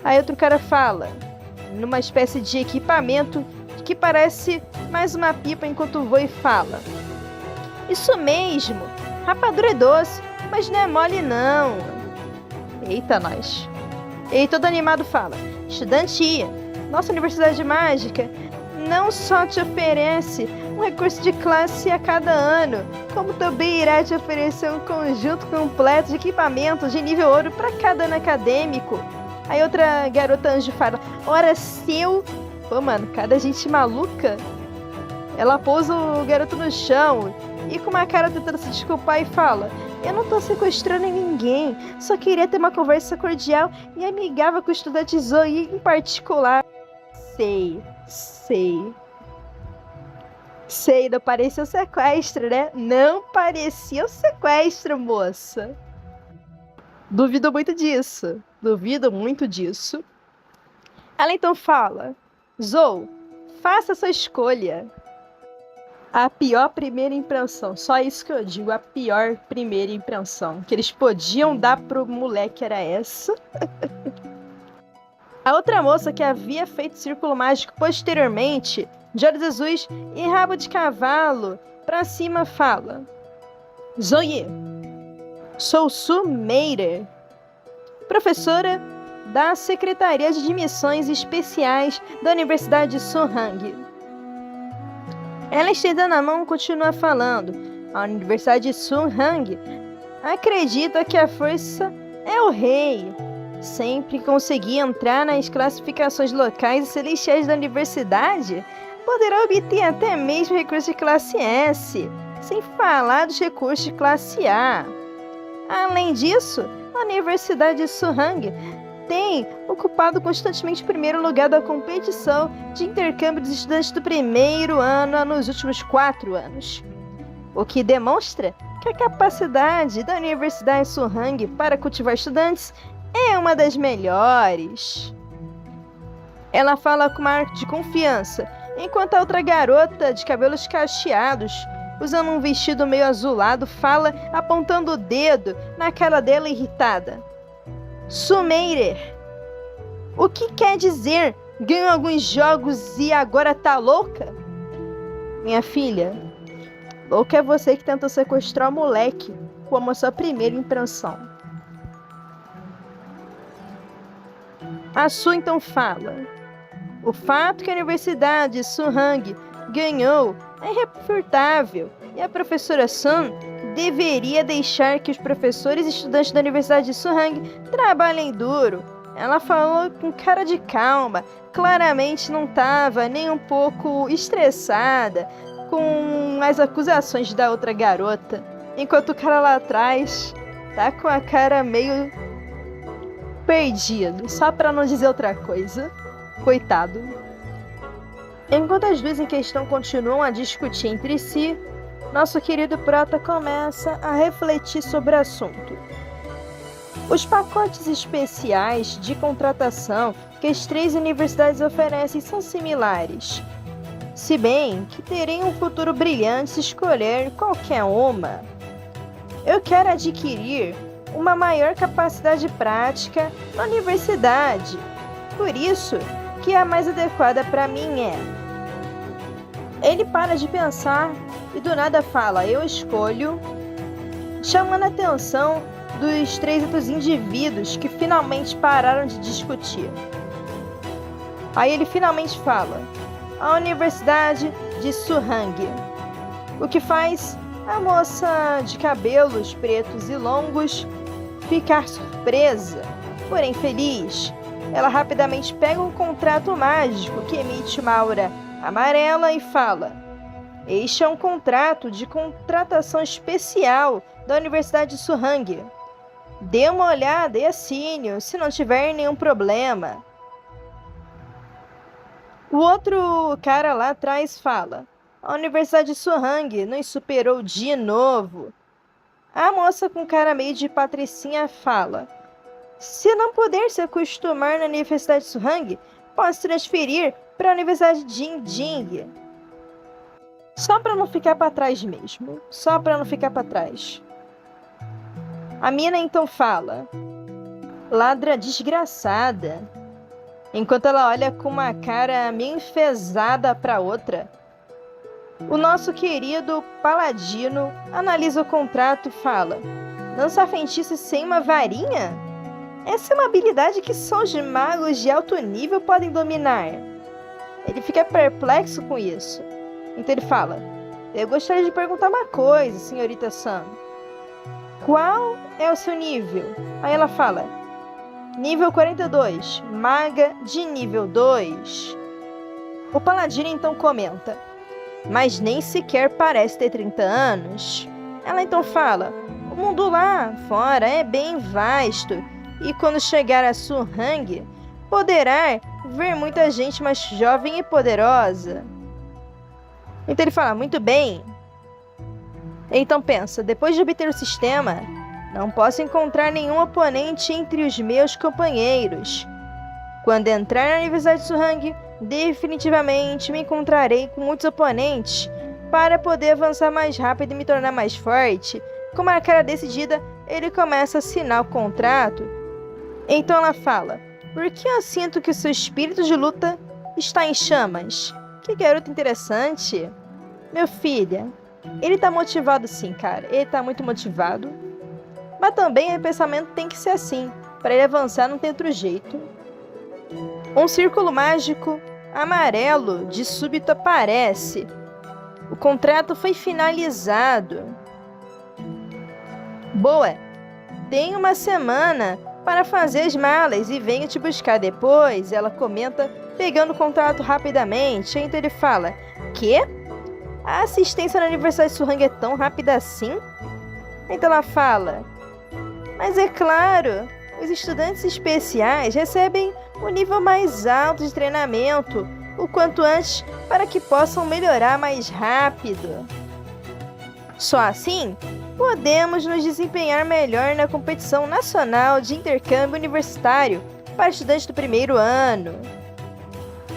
Aí outro cara fala, numa espécie de equipamento que parece mais uma pipa enquanto voa, e fala: "Isso mesmo, rapadura é doce, mas não é mole não." Eita, nós. E todo animado fala: "Estudante, nossa Universidade Mágica não só te oferece um recurso de classe a cada ano, como também irá te oferecer um conjunto completo de equipamentos de nível ouro para cada ano acadêmico." Aí outra garota anjo fala: "Ora seu..." Pô, mano, cada gente maluca. Ela pousa o garoto no chão e com uma cara tentando se desculpar e fala: "Eu não tô sequestrando ninguém, só queria ter uma conversa cordial e amigável com o estudante Zoe em particular." Sei, não parecia um sequestro, né? Não parecia um sequestro, moça. Duvido muito disso. Ela então fala: "Zou, faça sua escolha." A pior primeira impressão, só isso que eu digo, a pior primeira impressão que eles podiam dar pro moleque era essa. A outra moça, que havia feito círculo mágico posteriormente, de olhos azuis e rabo de cavalo pra cima, fala: "Zoe, sou Su Meirer, professora da Secretaria de Admissões Especiais da Universidade de Sunhang." Ela, estendendo a mão, continua falando: "A Universidade de Sunhang acredita que a força é o rei. Sempre que conseguir entrar nas classificações locais e celestiais da universidade, poderá obter até mesmo recursos de classe S, sem falar dos recursos de classe A. Além disso, a Universidade de Sunhang tem ocupado constantemente o primeiro lugar da competição de intercâmbio dos estudantes do primeiro ano nos últimos 4 anos. O que demonstra que a capacidade da Universidade Sunhang para cultivar estudantes é uma das melhores." Ela fala com um ar de confiança, enquanto a outra garota de cabelos cacheados, usando um vestido meio azulado, fala apontando o dedo na cara dela irritada: "Su Meirer, o que quer dizer ganhou alguns jogos e agora tá louca?" "Minha filha, louca é você que tentou sequestrar o moleque como a sua primeira impressão." A Su então fala: "O fato que a Universidade de Sunhang ganhou é irrefutável e a professora Sun deveria deixar que os professores e estudantes da Universidade de Sunhang trabalhem duro." Ela falou com cara de calma, claramente não estava nem um pouco estressada com as acusações da outra garota, enquanto o cara lá atrás tá com a cara meio perdido, só para não dizer outra coisa. Coitado. Enquanto as duas em questão continuam a discutir entre si, nosso querido prota começa a refletir sobre o assunto. Os pacotes especiais de contratação que as 3 universidades oferecem são similares, se bem que terei um futuro brilhante se escolher qualquer uma. Eu quero adquirir uma maior capacidade prática na universidade, por isso que a mais adequada para mim é. Ele para de pensar e do nada fala, eu escolho, chamando a atenção dos 3 outros indivíduos que finalmente pararam de discutir. Aí ele finalmente fala, a Universidade de Surhang, o que faz a moça de cabelos pretos e longos ficar surpresa, porém feliz. Ela rapidamente pega um contrato mágico que emite uma aura amarela e fala, este é um contrato de contratação especial da Universidade de Surhang. Dê uma olhada e assine-o se não tiver nenhum problema. O outro cara lá atrás fala, a Universidade de Surhang nos superou de novo. A moça com cara meio de patricinha fala, se não puder se acostumar na Universidade de Surhang, pode se transferir para a Universidade de Jing. Só para não ficar para trás mesmo, só para não ficar para trás. A mina então fala, ladra desgraçada, enquanto ela olha com uma cara meio enfesada para outra. O nosso querido paladino analisa o contrato e fala, lançar feitiços sem uma varinha? Essa é uma habilidade que só os magos de alto nível podem dominar. Ele fica perplexo com isso. Então ele fala, eu gostaria de perguntar uma coisa, senhorita Sam. Qual é o seu nível? Aí ela fala, nível 42, maga de nível 2. O paladino então comenta, mas nem sequer parece ter 30 anos. Ela então fala, o mundo lá fora é bem vasto, e quando chegar a Surhang, poderá ver muita gente mais jovem e poderosa. Então ele fala, muito bem. Então pensa, depois de obter o sistema, não posso encontrar nenhum oponente entre os meus companheiros. Quando entrar na Universidade de Surhang, definitivamente me encontrarei com muitos oponentes para poder avançar mais rápido e me tornar mais forte. Com uma cara decidida, ele começa a assinar o contrato. Então ela fala, por que eu sinto que o seu espírito de luta está em chamas? Que garoto interessante. Meu filho, ele tá motivado sim, cara. Ele tá muito motivado. Mas também o pensamento tem que ser assim. Para ele avançar não tem outro jeito. Um círculo mágico amarelo de súbito aparece. O contrato foi finalizado. Boa, tem uma semana para fazer as malas e venho te buscar depois. Ela comenta, pegando o contrato rapidamente. Então ele fala, quê? A assistência na Universidade de Surhang é tão rápida assim? Então ela fala, mas é claro, os estudantes especiais recebem o nível mais alto de treinamento o quanto antes para que possam melhorar mais rápido. Só assim, podemos nos desempenhar melhor na competição nacional de intercâmbio universitário para estudantes do primeiro ano.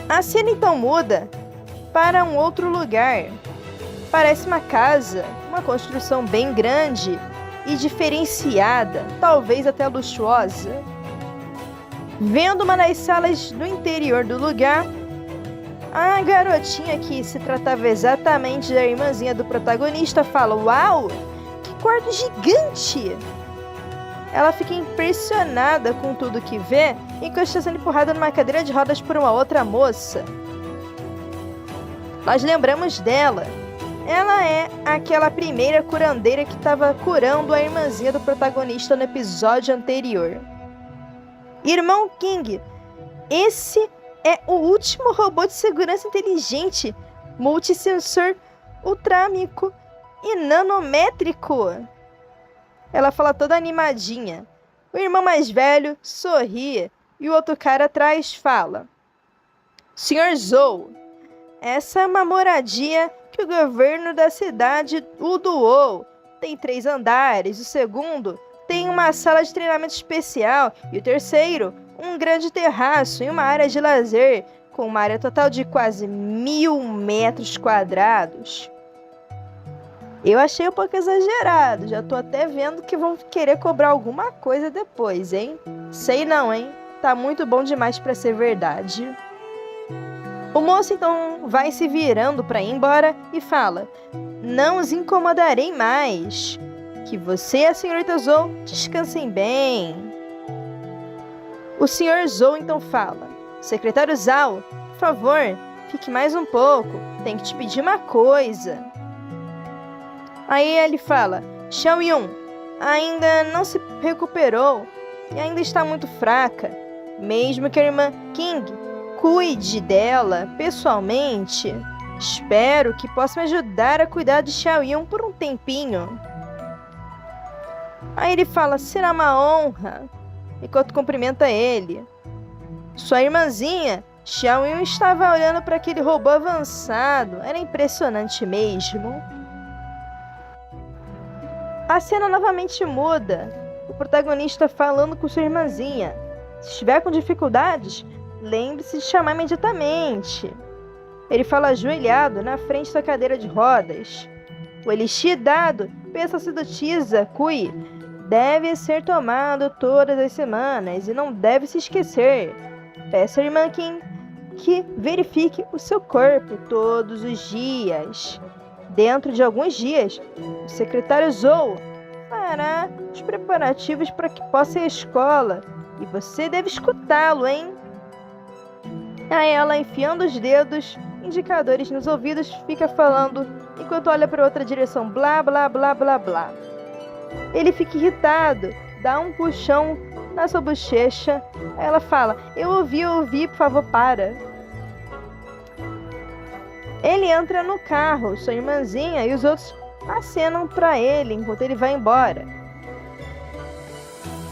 A cena então muda para um outro lugar. Parece uma casa, uma construção bem grande e diferenciada, talvez até luxuosa. Vendo uma das salas do interior do lugar, a garotinha, que se tratava exatamente da irmãzinha do protagonista, fala, uau, que quarto gigante! Ela fica impressionada com tudo que vê, enquanto está sendo empurrada numa cadeira de rodas por uma outra moça. Nós lembramos dela. Ela é aquela primeira curandeira que estava curando a irmãzinha do protagonista no episódio anterior. Irmão King, esse é o último robô de segurança inteligente, multissensor, ultrâmico e nanométrico. Ela fala toda animadinha. O irmão mais velho sorri e o outro cara atrás fala, Sr. Zou, essa é uma moradia que o governo da cidade o doou. Tem 3 andares, o segundo tem uma sala de treinamento especial. E o terceiro, um grande terraço e uma área de lazer, com uma área total de quase 1.000 metros quadrados. Eu achei um pouco exagerado, já tô até vendo que vão querer cobrar alguma coisa depois, hein? Sei não, hein? Tá muito bom demais pra ser verdade. O moço então vai se virando pra ir embora e fala: não os incomodarei mais. Que você e a senhorita Zou descansem bem. O senhor Zou então fala: secretário Zhao, por favor, fique mais um pouco. Tenho que te pedir uma coisa. Aí ele fala: Xiao Yun ainda não se recuperou e ainda está muito fraca. Mesmo que a irmã King cuide dela pessoalmente, espero que possa me ajudar a cuidar de Xiao Yun por um tempinho. Aí ele fala: será uma honra, enquanto cumprimenta ele. Sua irmãzinha, Xiao Yun, estava olhando para aquele robô avançado. Era impressionante mesmo. A cena novamente muda. O protagonista falando com sua irmãzinha. Se estiver com dificuldades, lembre-se de chamar imediatamente. Ele fala ajoelhado na frente da cadeira de rodas. O elixir dado pela sacerdotisa Kui deve ser tomado todas as semanas e não deve se esquecer. Peça à irmã Kim que verifique o seu corpo todos os dias. Dentro de alguns dias, o secretário Zou fará os preparativos para que possa ir à escola e você deve escutá-lo, hein? Aí ela, enfiando os dedos indicadores nos ouvidos, fica falando enquanto olha para outra direção, blá, blá, blá, blá, blá. Ele fica irritado, dá um puxão na sua bochecha. Aí ela fala: eu ouvi, por favor, para. Ele entra no carro, sua irmãzinha e os outros acenam para ele enquanto ele vai embora.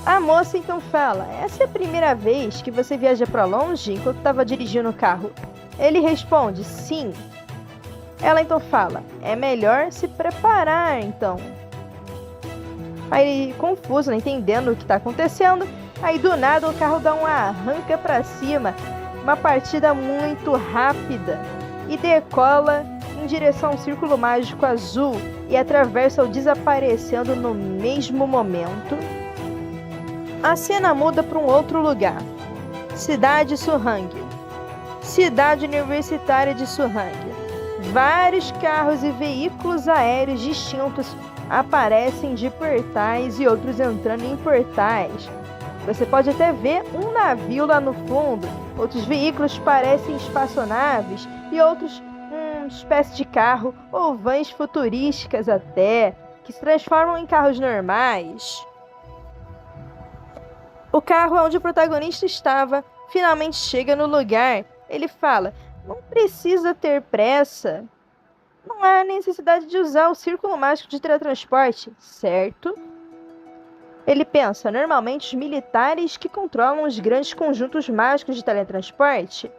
A moça então fala: essa é a primeira vez que você viaja para longe enquanto estava dirigindo o carro? Ele responde: sim. Ela então fala: é melhor se preparar então. Aí, confuso, não entendendo o que está acontecendo, aí do nada o carro dá uma arranca para cima, uma partida muito rápida, e decola em direção ao círculo mágico azul e atravessa o desaparecendo no mesmo momento. A cena muda para um outro lugar. Cidade Suhang. Cidade universitária de Suhang. Vários carros e veículos aéreos distintos aparecem de portais e outros entrando em portais. Você pode até ver um navio lá no fundo. Outros veículos parecem espaçonaves e outros uma espécie de carro ou vans futurísticas até, que se transformam em carros normais. O carro onde o protagonista estava finalmente chega no lugar. Ele fala: não precisa ter pressa. Não há necessidade de usar o círculo mágico de teletransporte, certo? Ele pensa: normalmente os militares que controlam os grandes conjuntos mágicos de teletransporte.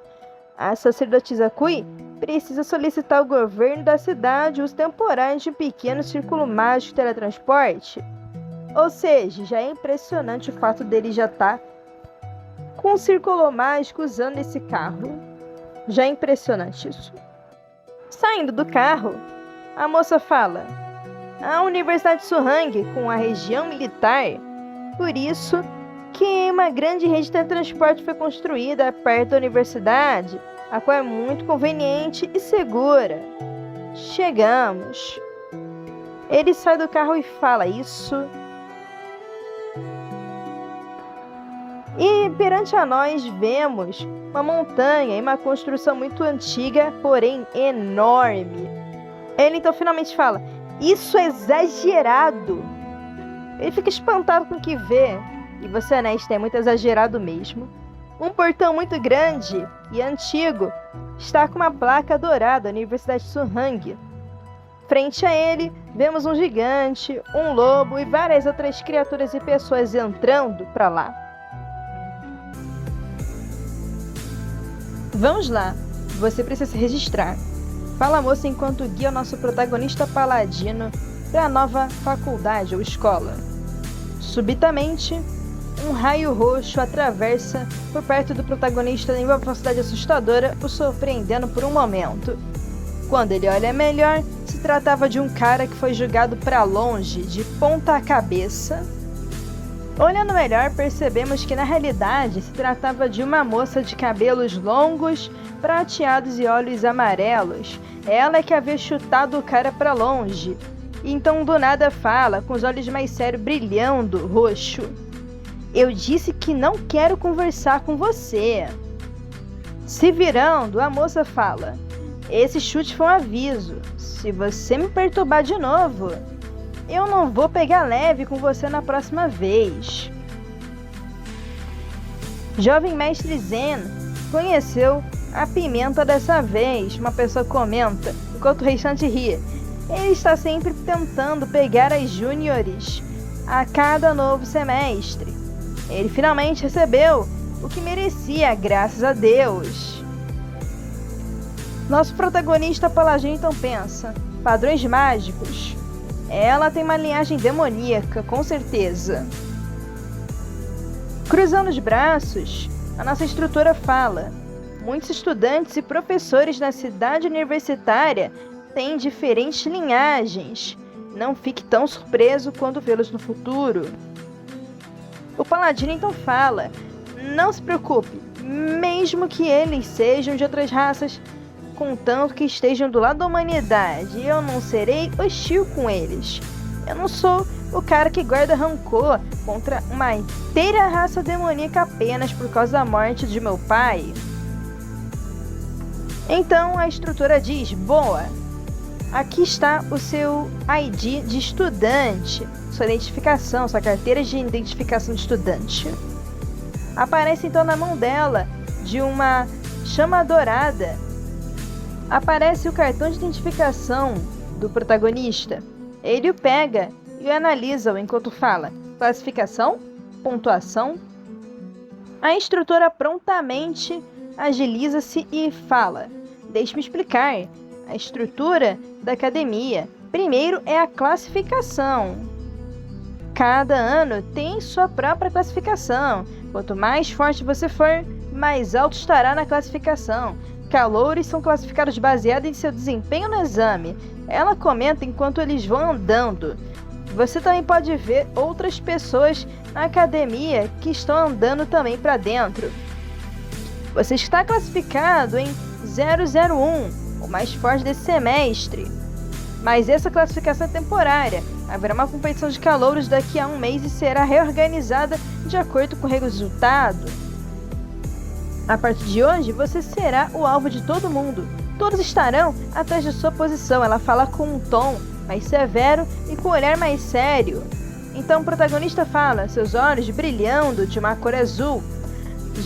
A sacerdotisa Kui precisa solicitar ao governo da cidade os temporários de um pequeno círculo mágico de teletransporte. Ou seja, já é impressionante o fato dele já estar com um círculo mágico usando esse carro. Já é impressionante isso. Saindo do carro, a moça fala: a Universidade de Suhang, com a região militar, por isso que uma grande rede de teletransporte foi construída perto da universidade, a qual é muito conveniente e segura. Chegamos. Ele sai do carro e fala isso. E perante a nós vemos uma montanha e uma construção muito antiga, porém enorme. Ele então finalmente fala: isso é exagerado. Ele fica espantado com o que vê. E você, honesto, é muito exagerado mesmo. Um portão muito grande e antigo está com uma placa dourada, Universidade de Suhang. Frente a ele, vemos um gigante, um lobo e várias outras criaturas e pessoas entrando para lá. Vamos lá, você precisa se registrar. Fala a moça enquanto guia o nosso protagonista paladino para a nova faculdade ou escola. Subitamente, um raio roxo atravessa por perto do protagonista em uma velocidade assustadora, o surpreendendo por um momento. Quando ele olha melhor, se tratava de um cara que foi jogado para longe, de ponta cabeça. Olhando melhor, percebemos que na realidade se tratava de uma moça de cabelos longos, prateados e olhos amarelos. Ela é que havia chutado o cara para longe. Então do nada fala, com os olhos mais sérios brilhando roxo. Eu disse que não quero conversar com você. Se virando, a moça fala. Esse chute foi um aviso. Se você me perturbar de novo, eu não vou pegar leve com você na próxima vez. Jovem mestre Zen conheceu a pimenta dessa vez, uma pessoa comenta, enquanto o restante ri. Ele está sempre tentando pegar as júniores a cada novo semestre. Ele finalmente recebeu o que merecia, graças a Deus. Nosso protagonista Paladino então pensa, padrões mágicos. Ela tem uma linhagem demoníaca, com certeza. Cruzando os braços, a nossa instrutora fala. Muitos estudantes e professores na cidade universitária têm diferentes linhagens. Não fique tão surpreso quando vê-los no futuro. O Paladino então fala, não se preocupe, mesmo que eles sejam de outras raças, contanto que estejam do lado da humanidade, eu não serei hostil com eles. Eu não sou o cara que guarda rancor contra uma inteira raça demoníaca apenas por causa da morte de meu pai. Então a instrutora diz, boa, aqui está o seu ID de estudante, sua identificação, sua carteira de identificação de estudante. Aparece então na mão dela, de uma chama dourada, aparece o cartão de identificação do protagonista. Ele o pega e o analisa enquanto fala, classificação, pontuação. A instrutora prontamente agiliza-se e fala, deixe-me explicar. A estrutura da academia. Primeiro é a classificação. Cada ano tem sua própria classificação. Quanto mais forte você for, mais alto estará na classificação. Calouros são classificados baseado em seu desempenho no exame. Ela comenta enquanto eles vão andando. Você também pode ver outras pessoas na academia que estão andando também para dentro. Você está classificado em 001. O mais forte desse semestre. Mas essa classificação é temporária. Haverá uma competição de calouros daqui a um mês e será reorganizada de acordo com o resultado. A partir de hoje, você será o alvo de todo mundo. Todos estarão atrás de sua posição. Ela fala com um tom mais severo e com um olhar mais sério. Então o protagonista fala, seus olhos brilhando de uma cor azul.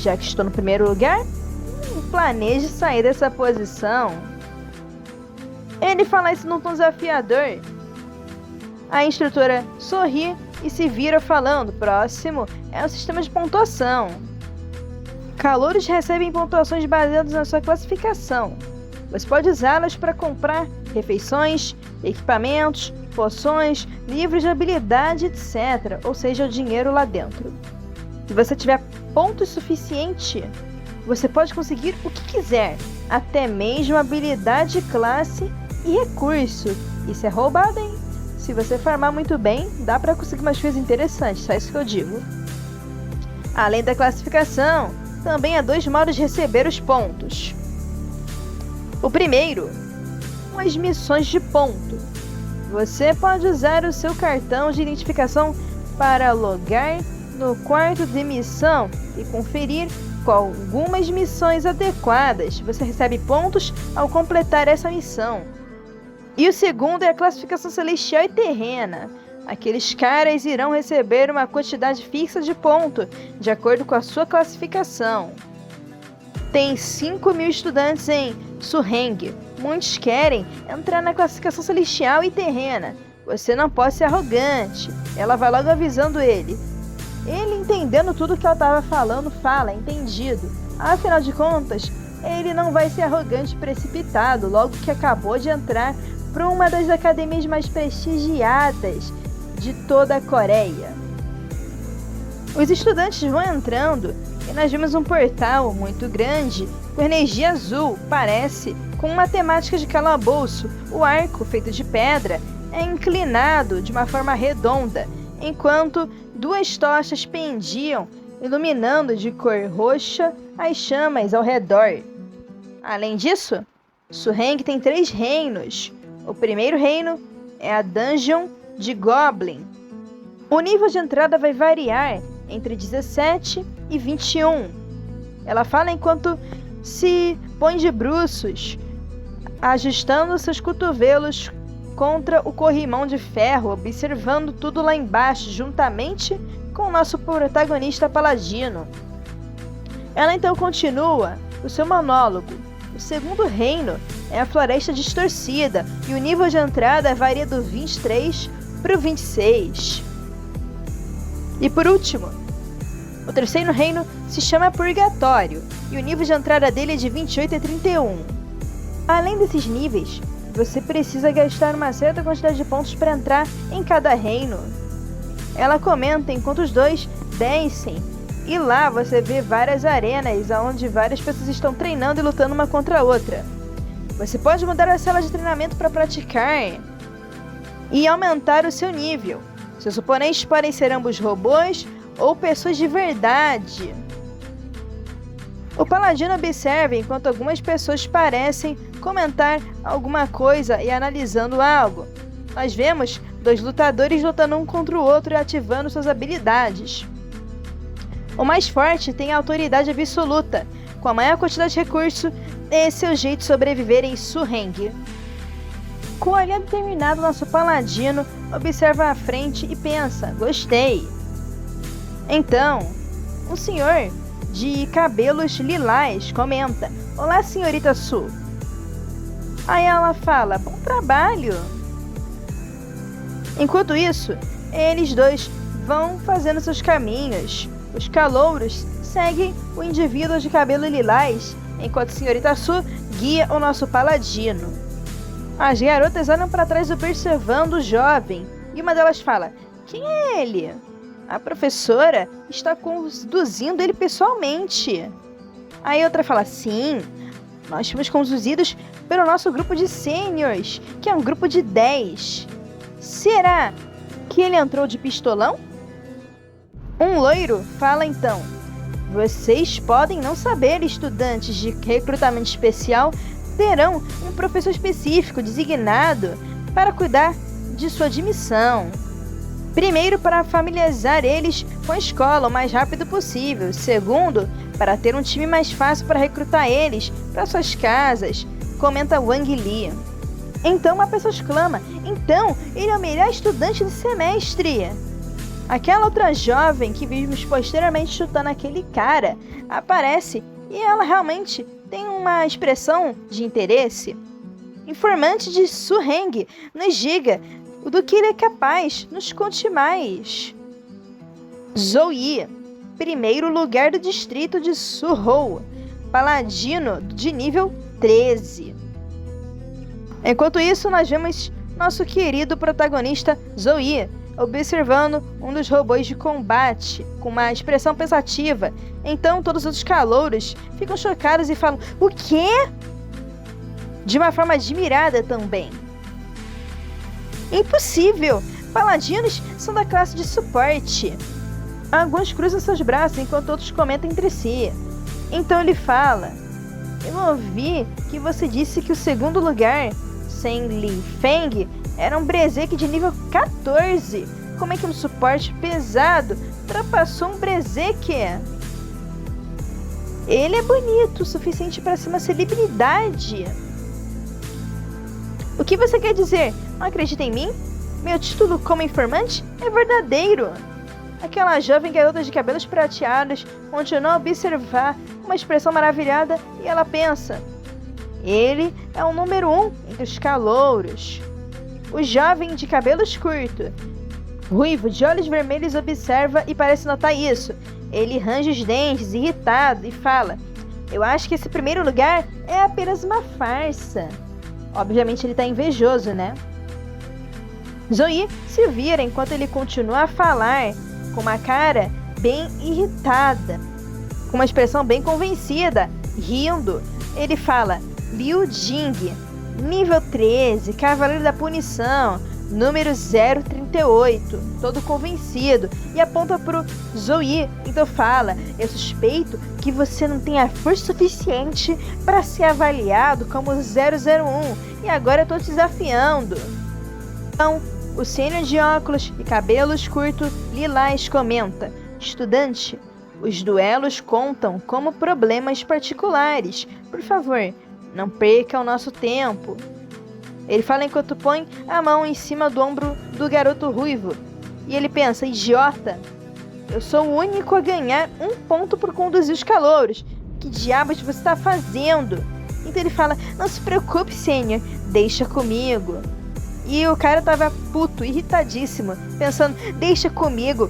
Já que estou no primeiro lugar, planeje sair dessa posição. Ele fala isso num tom desafiador. A instrutora sorri e se vira falando, próximo é o sistema de pontuação. Calouros recebem pontuações baseadas na sua classificação. Você pode usá-las para comprar refeições, equipamentos, poções, livros de habilidade, etc. Ou seja, o dinheiro lá dentro. Se você tiver pontos suficiente, você pode conseguir o que quiser, até mesmo habilidade, classe e recurso. Isso é roubado, hein? Se você farmar muito bem, dá para conseguir umas coisas interessantes, só isso que eu digo. Além da classificação, também há dois modos de receber os pontos. O primeiro, as missões de ponto. Você pode usar o seu cartão de identificação para logar no quarto de missão e conferir com algumas missões adequadas. Você recebe pontos ao completar essa missão. E o segundo é a classificação celestial e terrena. Aqueles caras irão receber uma quantidade fixa de ponto, de acordo com a sua classificação. Tem 5.000 estudantes em Surreng. Muitos querem entrar na classificação celestial e terrena. Você não pode ser arrogante. Ela vai logo avisando ele. Ele, entendendo tudo que ela estava falando, fala, entendido. Afinal de contas, ele não vai ser arrogante e precipitado, logo que acabou de entrar para uma das academias mais prestigiadas de toda a Coreia. Os estudantes vão entrando e nós vemos um portal muito grande com energia azul, parece com uma temática de calabouço. O arco, feito de pedra, é inclinado de uma forma redonda, enquanto duas tochas pendiam, iluminando de cor roxa as chamas ao redor. Além disso, Surreng tem 3 reinos. O primeiro reino é a Dungeon de Goblin. O nível de entrada vai variar entre 17 e 21. Ela fala enquanto se põe de bruços, ajustando seus cotovelos contra o corrimão de ferro, observando tudo lá embaixo, juntamente com o nosso protagonista paladino. Ela então continua o seu monólogo. O segundo reino é a Floresta Distorcida, e o nível de entrada varia do 23 para o 26. E por último, o terceiro reino se chama Purgatório, e o nível de entrada dele é de 28 a 31. Além desses níveis, você precisa gastar uma certa quantidade de pontos para entrar em cada reino. Ela comenta enquanto os dois descem, e lá você vê várias arenas onde várias pessoas estão treinando e lutando uma contra a outra. Você pode mudar a sala de treinamento para praticar e aumentar o seu nível. Seus oponentes podem ser ambos robôs ou pessoas de verdade. O paladino observa enquanto algumas pessoas parecem comentar alguma coisa e analisando algo. Nós vemos 2 lutadores lutando um contra o outro e ativando suas habilidades. O mais forte tem a autoridade absoluta. Com a maior quantidade de recursos, esse é o jeito de sobreviver em Surreng. Com o olhar determinado, nosso paladino observa à frente e pensa: gostei. Então, um senhor de cabelos lilás comenta: olá, senhorita Su. Aí ela fala: bom trabalho. Enquanto isso, eles dois vão fazendo seus caminhos. Os calouros seguem o indivíduo de cabelo lilás, enquanto a senhorita Su guia o nosso paladino. As garotas olham para trás observando o jovem, e uma delas fala: quem é ele? A professora está conduzindo ele pessoalmente. Aí outra fala: sim, nós fomos conduzidos pelo nosso grupo de sêniors, que é um grupo de 10. Será que ele entrou de pistolão? Um loiro fala então: vocês podem não saber, estudantes de recrutamento especial terão um professor específico designado para cuidar de sua admissão. Primeiro, para familiarizar eles com a escola o mais rápido possível. Segundo, para ter um time mais fácil para recrutar eles para suas casas, comenta Wang Li. Então uma pessoa exclama: então ele é o melhor estudante do semestre. Aquela outra jovem que vimos posteriormente chutando aquele cara aparece e ela realmente tem uma expressão de interesse. Informante de Surreng, nos diga do que ele é capaz, nos conte mais. Zoe, primeiro lugar do distrito de Surrou, paladino de nível 13. Enquanto isso, nós vemos nosso querido protagonista Zoe observando um dos robôs de combate com uma expressão pensativa. Então todos os outros calouros ficam chocados e falam: o quê? De uma forma admirada também. Impossível! Paladinos são da classe de suporte. Alguns cruzam seus braços enquanto outros comentam entre si. Então ele fala: eu ouvi que você disse que o segundo lugar, Sen Li Feng, era um Brezek de nível 14. Como é que um suporte pesado ultrapassou um Brezek? Ele é bonito o suficiente para ser uma celebridade. O que você quer dizer? Não acredita em mim? Meu título como informante é verdadeiro. Aquela jovem garota de cabelos prateados continua a observar uma expressão maravilhada e ela pensa: ele é o número 1 entre os calouros. O jovem de cabelos curtos, ruivo, de olhos vermelhos, observa e parece notar isso. Ele range os dentes, irritado, e fala: eu acho que esse primeiro lugar é apenas uma farsa. Obviamente ele está invejoso, né? Zoe se vira enquanto ele continua a falar, com uma cara bem irritada, com uma expressão bem convencida, rindo. Ele fala: Liu Jing, nível 13, Cavaleiro da Punição, número 038, todo convencido, e aponta pro Zoe. Então fala: eu suspeito que você não tem a força suficiente para ser avaliado como 001, e agora eu tô te desafiando. Então, o sênior de óculos e cabelos curtos lilás comenta: estudante, os duelos contam como problemas particulares. Por favor, não perca o nosso tempo. Ele fala enquanto põe a mão em cima do ombro do garoto ruivo. E ele pensa: idiota, eu sou o único a ganhar 1 ponto por conduzir os calouros. Que diabos você está fazendo? Então ele fala: não se preocupe, sênior, deixa comigo. E o cara tava puto, irritadíssimo, pensando: deixa comigo.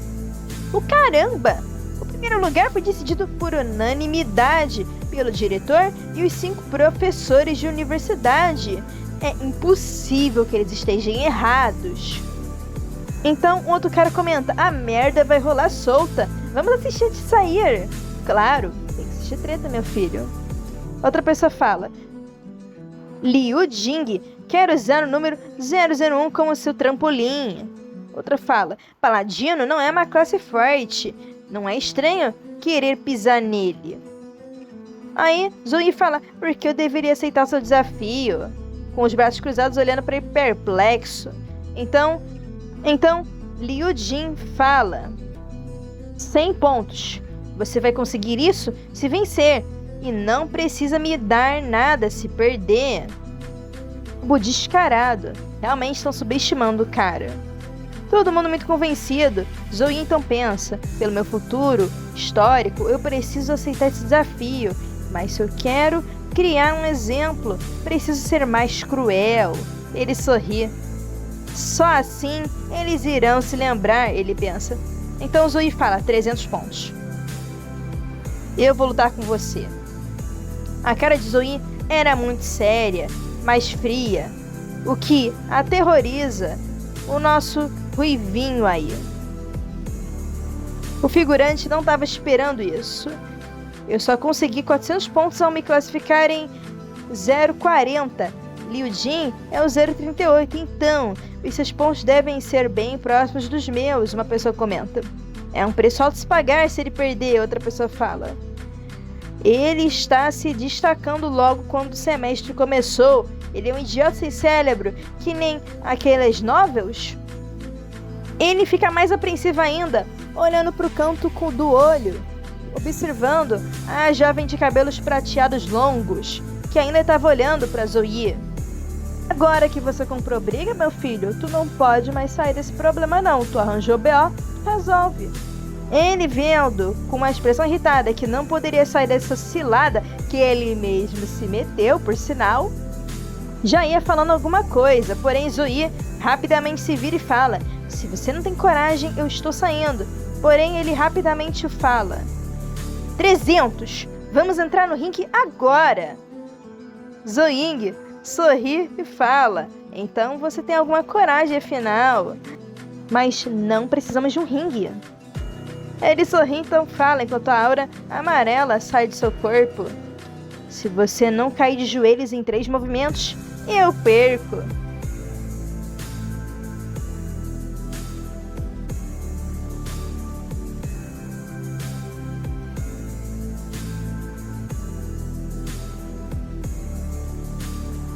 O caramba! O primeiro lugar foi decidido por unanimidade pelo diretor e os 5 professores de universidade. É impossível que eles estejam errados. Então um outro cara comenta: a merda vai rolar solta. Vamos assistir antes de sair. Claro, tem que assistir treta, meu filho. Outra pessoa fala: Liu Jing quer usar o número 001 como seu trampolim. Outra fala: paladino não é uma classe forte. Não é estranho querer pisar nele. Aí Zoe fala: por que eu deveria aceitar seu desafio? Com os braços cruzados olhando para ele perplexo. Então Liu Jing fala: 100 pontos. Você vai conseguir isso se vencer. E não precisa me dar nada se perder. Descarado. Realmente estão subestimando o cara. Todo mundo muito convencido. Zoe então pensa: pelo meu futuro histórico, eu preciso aceitar esse desafio. Mas se eu quero criar um exemplo, preciso ser mais cruel. Ele sorri. Só assim eles irão se lembrar, ele pensa. Então Zoe fala: 300 pontos. Eu vou lutar com você. A cara de Zoe era muito séria, mais fria, o que aterroriza o nosso ruivinho aí. O figurante não estava esperando isso. Eu só consegui 400 pontos ao me classificar em 040. Liu Jing é o 038, então os seus pontos devem ser bem próximos dos meus, uma pessoa comenta. É um preço alto se pagar se ele perder, outra pessoa fala. Ele está se destacando logo quando o semestre começou. Ele é um idiota sem cérebro, que nem aquelas novels. Ele fica mais apreensivo ainda, olhando para o canto do olho, observando a jovem de cabelos prateados longos, que ainda estava olhando para Zoe. Agora que você comprou briga, meu filho, tu não pode mais sair desse problema não. Tu arranjou BO, resolve. Ele vendo, com uma expressão irritada, que não poderia sair dessa cilada que ele mesmo se meteu, por sinal, já ia falando alguma coisa, porém Zoe rapidamente se vira e fala: se você não tem coragem, eu estou saindo. Porém ele rapidamente fala: 300, vamos entrar no ringue agora. Zoe sorri e fala: então você tem alguma coragem afinal, mas não precisamos de um ringue. Ele sorri então fala, enquanto a aura amarela sai de seu corpo: se você não cair de joelhos em 3 movimentos, eu perco.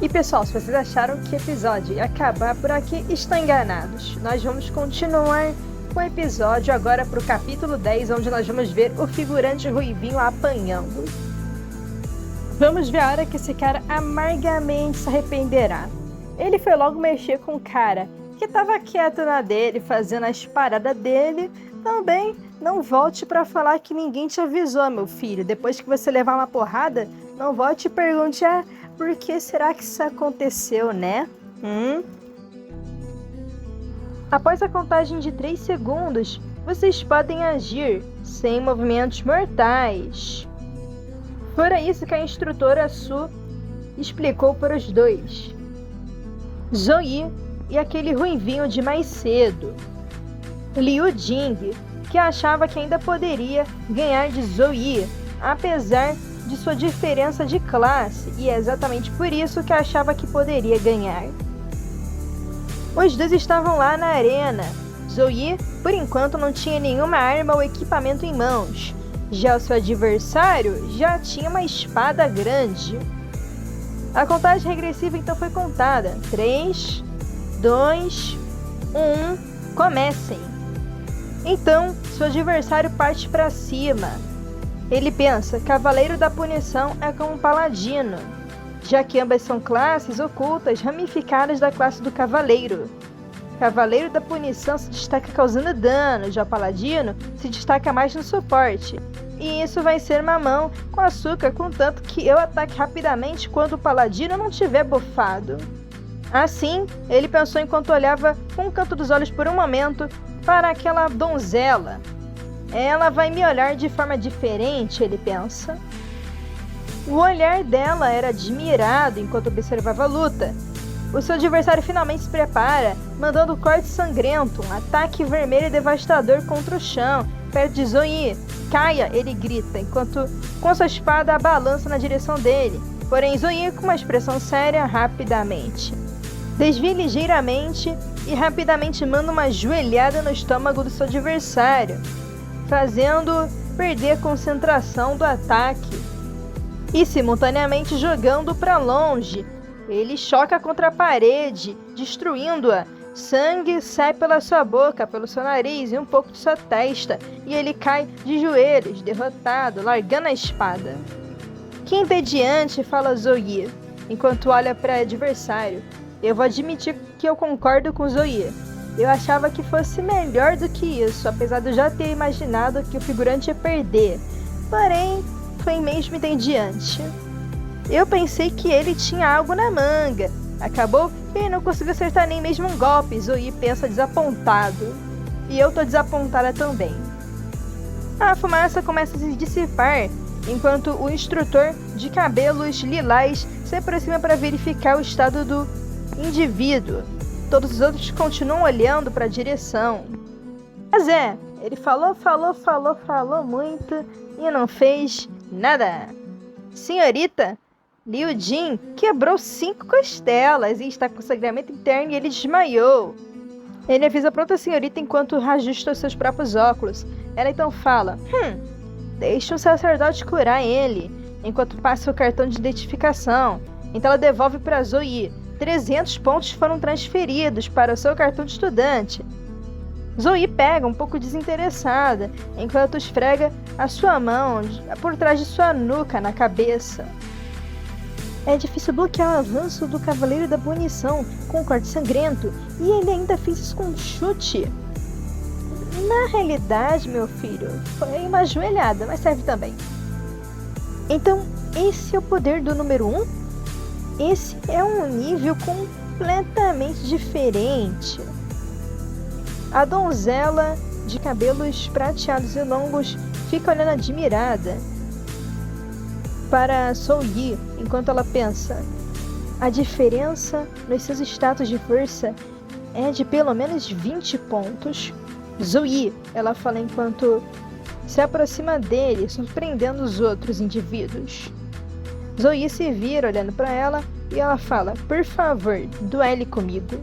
E pessoal, se vocês acharam que o episódio ia acabar por aqui, estão enganados. Nós vamos continuar com o episódio agora para o capítulo 10, onde nós vamos ver o figurante ruivinho apanhando. Vamos ver a hora que esse cara amargamente se arrependerá. Ele foi logo mexer com o cara que estava quieto na dele, fazendo as paradas dele. Também não volte para falar que ninguém te avisou, meu filho. Depois que você levar uma porrada, não volte e pergunte: por que será que isso aconteceu, né? Após a contagem de 3 segundos, vocês podem agir sem movimentos mortais. Fora isso que a instrutora Su explicou para os dois. Zoe e aquele ruivinho de mais cedo. Liu Jing, que achava que ainda poderia ganhar de Zoe, apesar de sua diferença de classe, e é exatamente por isso que achava que poderia ganhar. Os dois estavam lá na arena. Zoe, por enquanto, não tinha nenhuma arma ou equipamento em mãos. Já o seu adversário já tinha uma espada grande. A contagem regressiva então foi contada. 3, 2, 1, comecem! Então, seu adversário parte para cima. Ele pensa, Cavaleiro da Punição é como um paladino, já que ambas são classes ocultas ramificadas da classe do Cavaleiro. Cavaleiro da Punição se destaca causando dano, já o Paladino se destaca mais no suporte. E isso vai ser mamão com açúcar, contanto que eu ataque rapidamente quando o Paladino não tiver bufado. Assim, ele pensou enquanto olhava com o canto dos olhos por um momento para aquela donzela. Ela vai me olhar de forma diferente, ele pensa. O olhar dela era admirado enquanto observava a luta. O seu adversário finalmente se prepara, mandando um corte sangrento, um ataque vermelho e devastador contra o chão, perto de Zoe. Caia, ele grita, enquanto com sua espada balança na direção dele. Porém, Zoe, com uma expressão séria, rapidamente desvia ligeiramente e rapidamente manda uma joelhada no estômago do seu adversário, fazendo perder a concentração do ataque e simultaneamente jogando para longe. Ele choca contra a parede, destruindo-a. Sangue sai pela sua boca, pelo seu nariz e um pouco de sua testa, e ele cai de joelhos, derrotado, largando a espada. Que entediante, fala Zoe, enquanto olha para o adversário. Eu vou admitir que eu concordo com Zoe. Eu achava que fosse melhor do que isso, apesar de eu já ter imaginado que o figurante ia perder. Porém, foi mesmo entediante. Eu pensei que ele tinha algo na manga. Acabou que ele não conseguiu acertar nem mesmo um golpe. Zoe pensa desapontado. E eu tô desapontada também. A fumaça começa a se dissipar, enquanto o instrutor de cabelos lilás se aproxima para verificar o estado do indivíduo. Todos os outros continuam olhando para a direção. Mas ele falou muito e não fez nada. Senhorita, Liu Jin quebrou 5 costelas e está com sangramento interno e ele desmaiou. Ele avisa para outra senhorita enquanto ajusta os seus próprios óculos. Ela então fala, deixa um sacerdote curar ele, enquanto passa o cartão de identificação. Então ela devolve para Zoe. 300 pontos foram transferidos para o seu cartão de estudante. Zoe pega um pouco desinteressada, enquanto esfrega a sua mão por trás de sua nuca na cabeça. É difícil bloquear o avanço do Cavaleiro da Punição com um corte sangrento, e ele ainda fez isso com um chute. Na realidade, meu filho, foi uma joelhada, mas serve também. Então, esse é o poder do número 1? Esse é um nível completamente diferente. A donzela de cabelos prateados e longos fica olhando admirada para Zoe, enquanto ela pensa, a diferença nos seus status de força é de pelo menos 20 pontos. Zoe, ela fala enquanto se aproxima dele, surpreendendo os outros indivíduos. Zoe se vira olhando para ela e ela fala, por favor, duele comigo.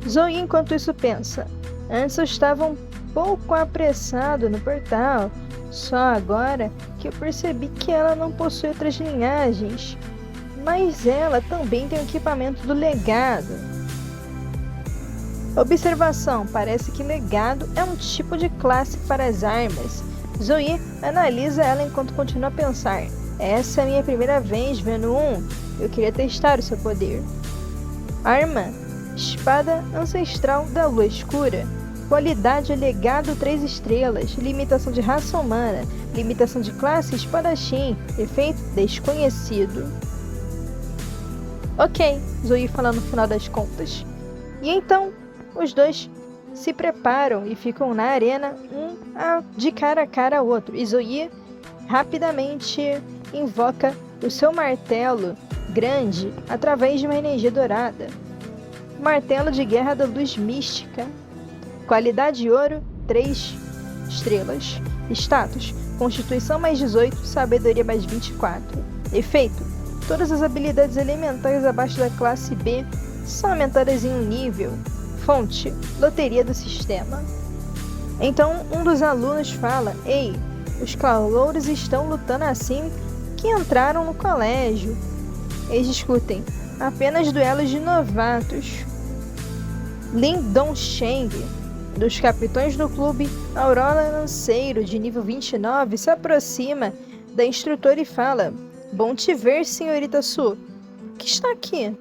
Zoe, enquanto isso, pensa, antes eu estava um pouco apressado no portal, só agora que eu percebi que ela não possui outras linhagens, mas ela também tem o equipamento do legado. Observação, parece que legado é um tipo de classe para as armas. Zoe analisa ela enquanto continua a pensar, essa é a minha primeira vez vendo eu queria testar o seu poder. Arma, espada ancestral da lua escura. Qualidade legado 3 estrelas. Limitação de raça humana. Limitação de classe espadachim. Efeito desconhecido. Ok, Zoe fala no final das contas. E então, os dois se preparam e ficam na arena, de cara a cara ao outro. E Zoe rapidamente invoca o seu martelo grande através de uma energia dourada. Martelo de guerra da luz mística. Qualidade ouro 3. estrelas. Status: Constituição mais 18, Sabedoria mais 24. Efeito: todas as habilidades elementares abaixo da classe B são aumentadas em um nível. Fonte: Loteria do sistema. Então um dos alunos fala: Ei, os calouros estão lutando assim que entraram no colégio. Eles discutem: apenas duelos de novatos. Lin Dongsheng, dos capitães do clube Aurora Lanceiro, de nível 29, se aproxima da instrutora e fala: Bom te ver, senhorita Su. Que está aqui?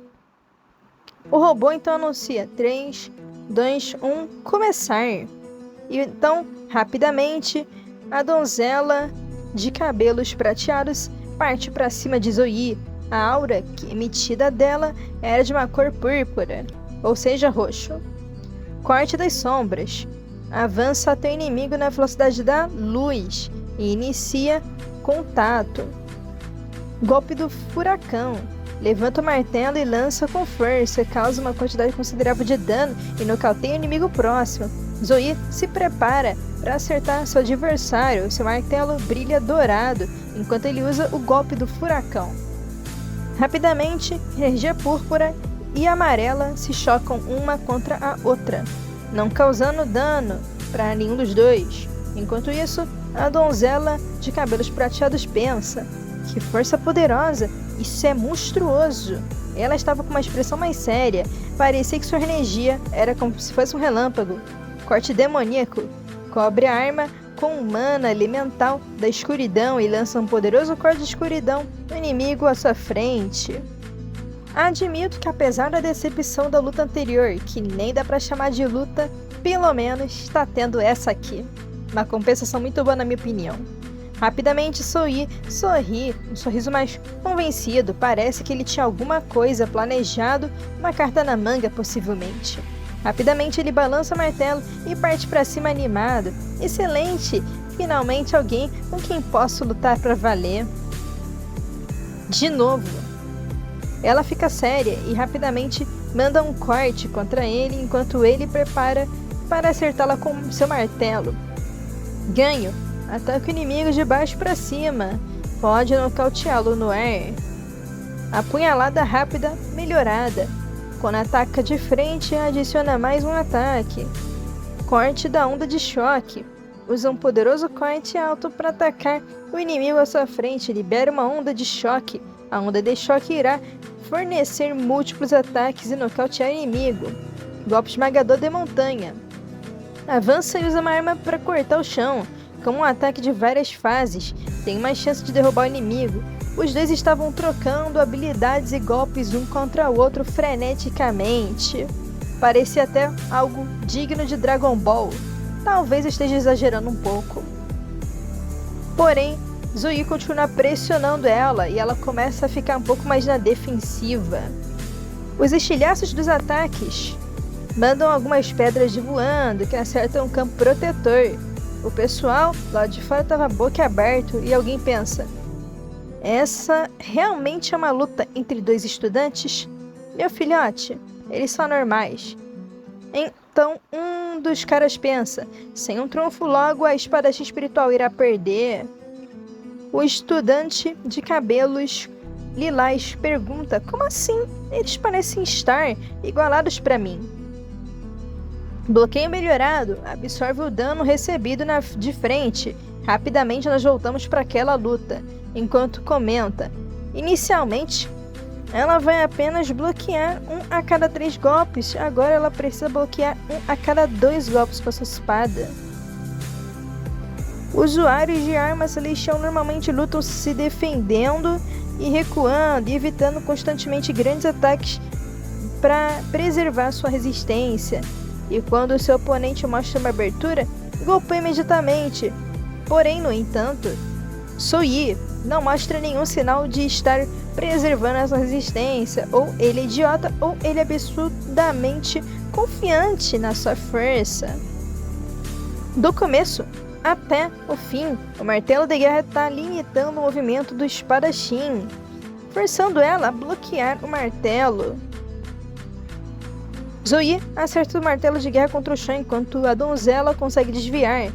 O robô então anuncia: 3, 2, 1, começar. E então, rapidamente, a donzela de cabelos prateados parte para cima de Zoe. A aura emitida dela era de uma cor púrpura, ou seja, roxo. Corte das sombras. Avança até o inimigo na velocidade da luz e inicia contato. Golpe do furacão. Levanta o martelo e lança com força, causa uma quantidade considerável de dano e nocauteia o inimigo próximo. Zoe se prepara para acertar seu adversário. Seu martelo brilha dourado enquanto ele usa o golpe do furacão. Rapidamente, energia púrpura e amarela se chocam uma contra a outra, não causando dano para nenhum dos dois. Enquanto isso, a donzela de cabelos prateados pensa: que força poderosa! Isso é monstruoso! Ela estava com uma expressão mais séria. Parecia que sua energia era como se fosse um relâmpago. Corte demoníaco. Cobre a arma com mana elemental da escuridão e lança um poderoso corte de escuridão no inimigo à sua frente. Admito que apesar da decepção da luta anterior, que nem dá pra chamar de luta, pelo menos está tendo essa aqui. Uma compensação muito boa na minha opinião. Rapidamente sorri, um sorriso mais convencido, parece que ele tinha alguma coisa planejado, uma carta na manga possivelmente. Rapidamente ele balança o martelo e parte para cima animado. Excelente! Finalmente alguém com quem posso lutar para valer. De novo. Ela fica séria e rapidamente manda um corte contra ele enquanto ele prepara para acertá-la com seu martelo. Ganho! Ataca o inimigo de baixo para cima. Pode nocauteá-lo no ar. Apunhalada rápida melhorada. Quando ataca de frente, adiciona mais um ataque. Corte da onda de choque. Usa um poderoso corte alto para atacar o inimigo à sua frente. Libera uma onda de choque. A onda de choque irá fornecer múltiplos ataques e nocautear o inimigo. Golpe esmagador de montanha. Avança e usa uma arma para cortar o chão. Como um ataque de várias fases, tem mais chance de derrubar o inimigo. Os dois estavam trocando habilidades e golpes um contra o outro freneticamente. Parecia até algo digno de Dragon Ball. Talvez eu esteja exagerando um pouco. Porém, Zoe continua pressionando ela e ela começa a ficar um pouco mais na defensiva. Os estilhaços dos ataques mandam algumas pedras de voando que acertam um campo protetor. O pessoal lá de fora estava boca aberto e alguém pensa: essa realmente é uma luta entre dois estudantes? Meu filhote, eles são normais. Então um dos caras pensa: sem um trunfo logo a espadachim espiritual irá perder. O estudante de cabelos lilás pergunta: como assim? Eles parecem estar igualados para mim. Bloqueio melhorado, absorve o dano recebido de frente. Rapidamente nós voltamos para aquela luta, enquanto comenta: inicialmente, ela vai apenas bloquear um a cada 3 golpes, agora ela precisa bloquear um a cada 2 golpes com a sua espada. Usuários de arma celestial normalmente lutam se defendendo e recuando, e evitando constantemente grandes ataques para preservar sua resistência. E quando o seu oponente mostra uma abertura, golpeia imediatamente. Porém, no entanto, Zoe não mostra nenhum sinal de estar preservando a sua resistência. Ou ele é idiota, ou ele é absurdamente confiante na sua força. Do começo até o fim, o martelo de guerra está limitando o movimento do espadachim, forçando ela a bloquear o martelo. Zoe acerta o martelo de guerra contra o chão enquanto a donzela consegue desviar.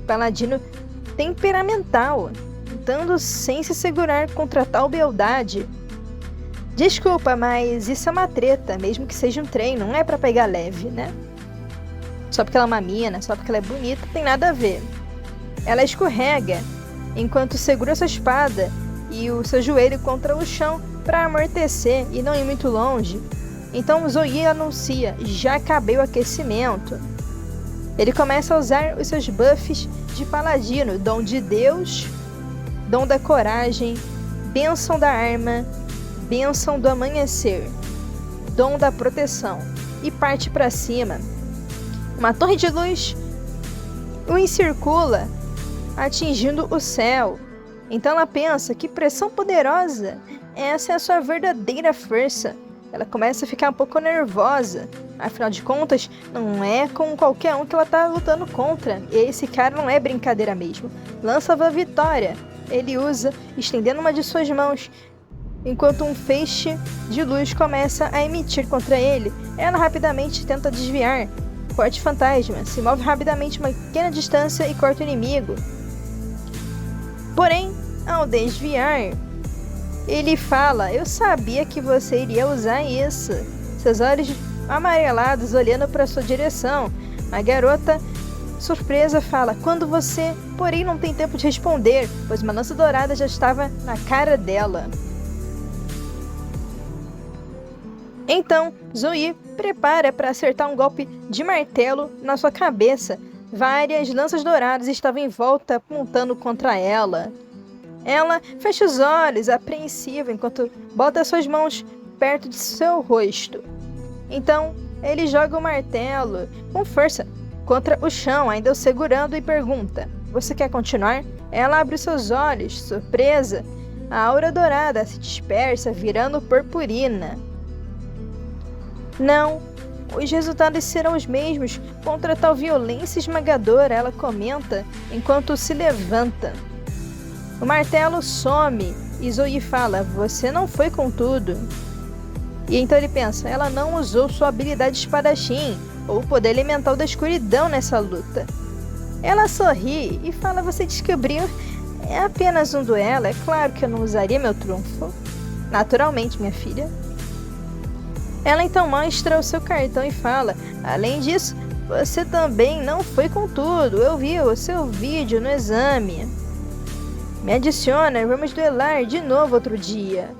paladino temperamental, lutando sem se segurar contra tal beldade. Desculpa, mas isso é uma treta, mesmo que seja um treino, não é pra pegar leve, né? Só porque ela é uma mina, só porque ela é bonita, tem nada a ver. Ela escorrega enquanto segura sua espada e o seu joelho contra o chão para amortecer e não ir muito longe. Então Zoe anuncia: já acabei o aquecimento. Ele começa a usar os seus buffs de paladino: dom de Deus, dom da coragem, bênção da arma, bênção do amanhecer, dom da proteção, e parte para cima. Uma torre de luz o encircula, atingindo o céu. Então ela pensa: que pressão poderosa! Essa é a sua verdadeira força. Ela começa a ficar um pouco nervosa. Afinal de contas, não é com qualquer um que ela tá lutando contra. E esse cara não é brincadeira mesmo. Lança a vitória. Ele usa, estendendo uma de suas mãos, enquanto um feixe de luz começa a emitir contra ele. Ela rapidamente tenta desviar. Corte fantasma. Se move rapidamente uma pequena distância e corta o inimigo. Porém, ao desviar, ele fala: eu sabia que você iria usar isso. Seus olhos amarelados olhando para sua direção. A garota, surpresa, fala: quando você, porém, não tem tempo de responder, pois uma lança dourada já estava na cara dela. Então, Zoe prepara para acertar um golpe de martelo na sua cabeça. Várias lanças douradas estavam em volta, apontando contra ela. Ela fecha os olhos, apreensiva, enquanto bota suas mãos perto de seu rosto. Então, ele joga o martelo com força contra o chão, ainda o segurando, e pergunta: você quer continuar? Ela abre seus olhos, surpresa. A aura dourada se dispersa, virando purpurina. Não, os resultados serão os mesmos contra tal violência esmagadora, ela comenta enquanto se levanta. O martelo some e Zoe fala: você não foi com tudo. E então ele pensa: ela não usou sua habilidade espadachim ou poder elemental da escuridão nessa luta. Ela sorri e fala: você descobriu? É apenas um duelo, é claro que eu não usaria meu trunfo. Naturalmente, minha filha. Ela então mostra o seu cartão e fala: além disso, você também não foi com tudo. Eu vi o seu vídeo no exame. Me adiciona, vamos duelar de novo outro dia.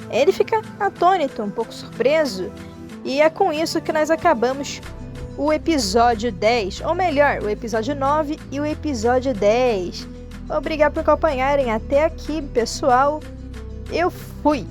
Ele fica atônito, um pouco surpreso. E é com isso que nós acabamos o episódio 10. Ou melhor, o episódio 9 e o episódio 10. Obrigado por acompanharem até aqui, pessoal. Eu fui!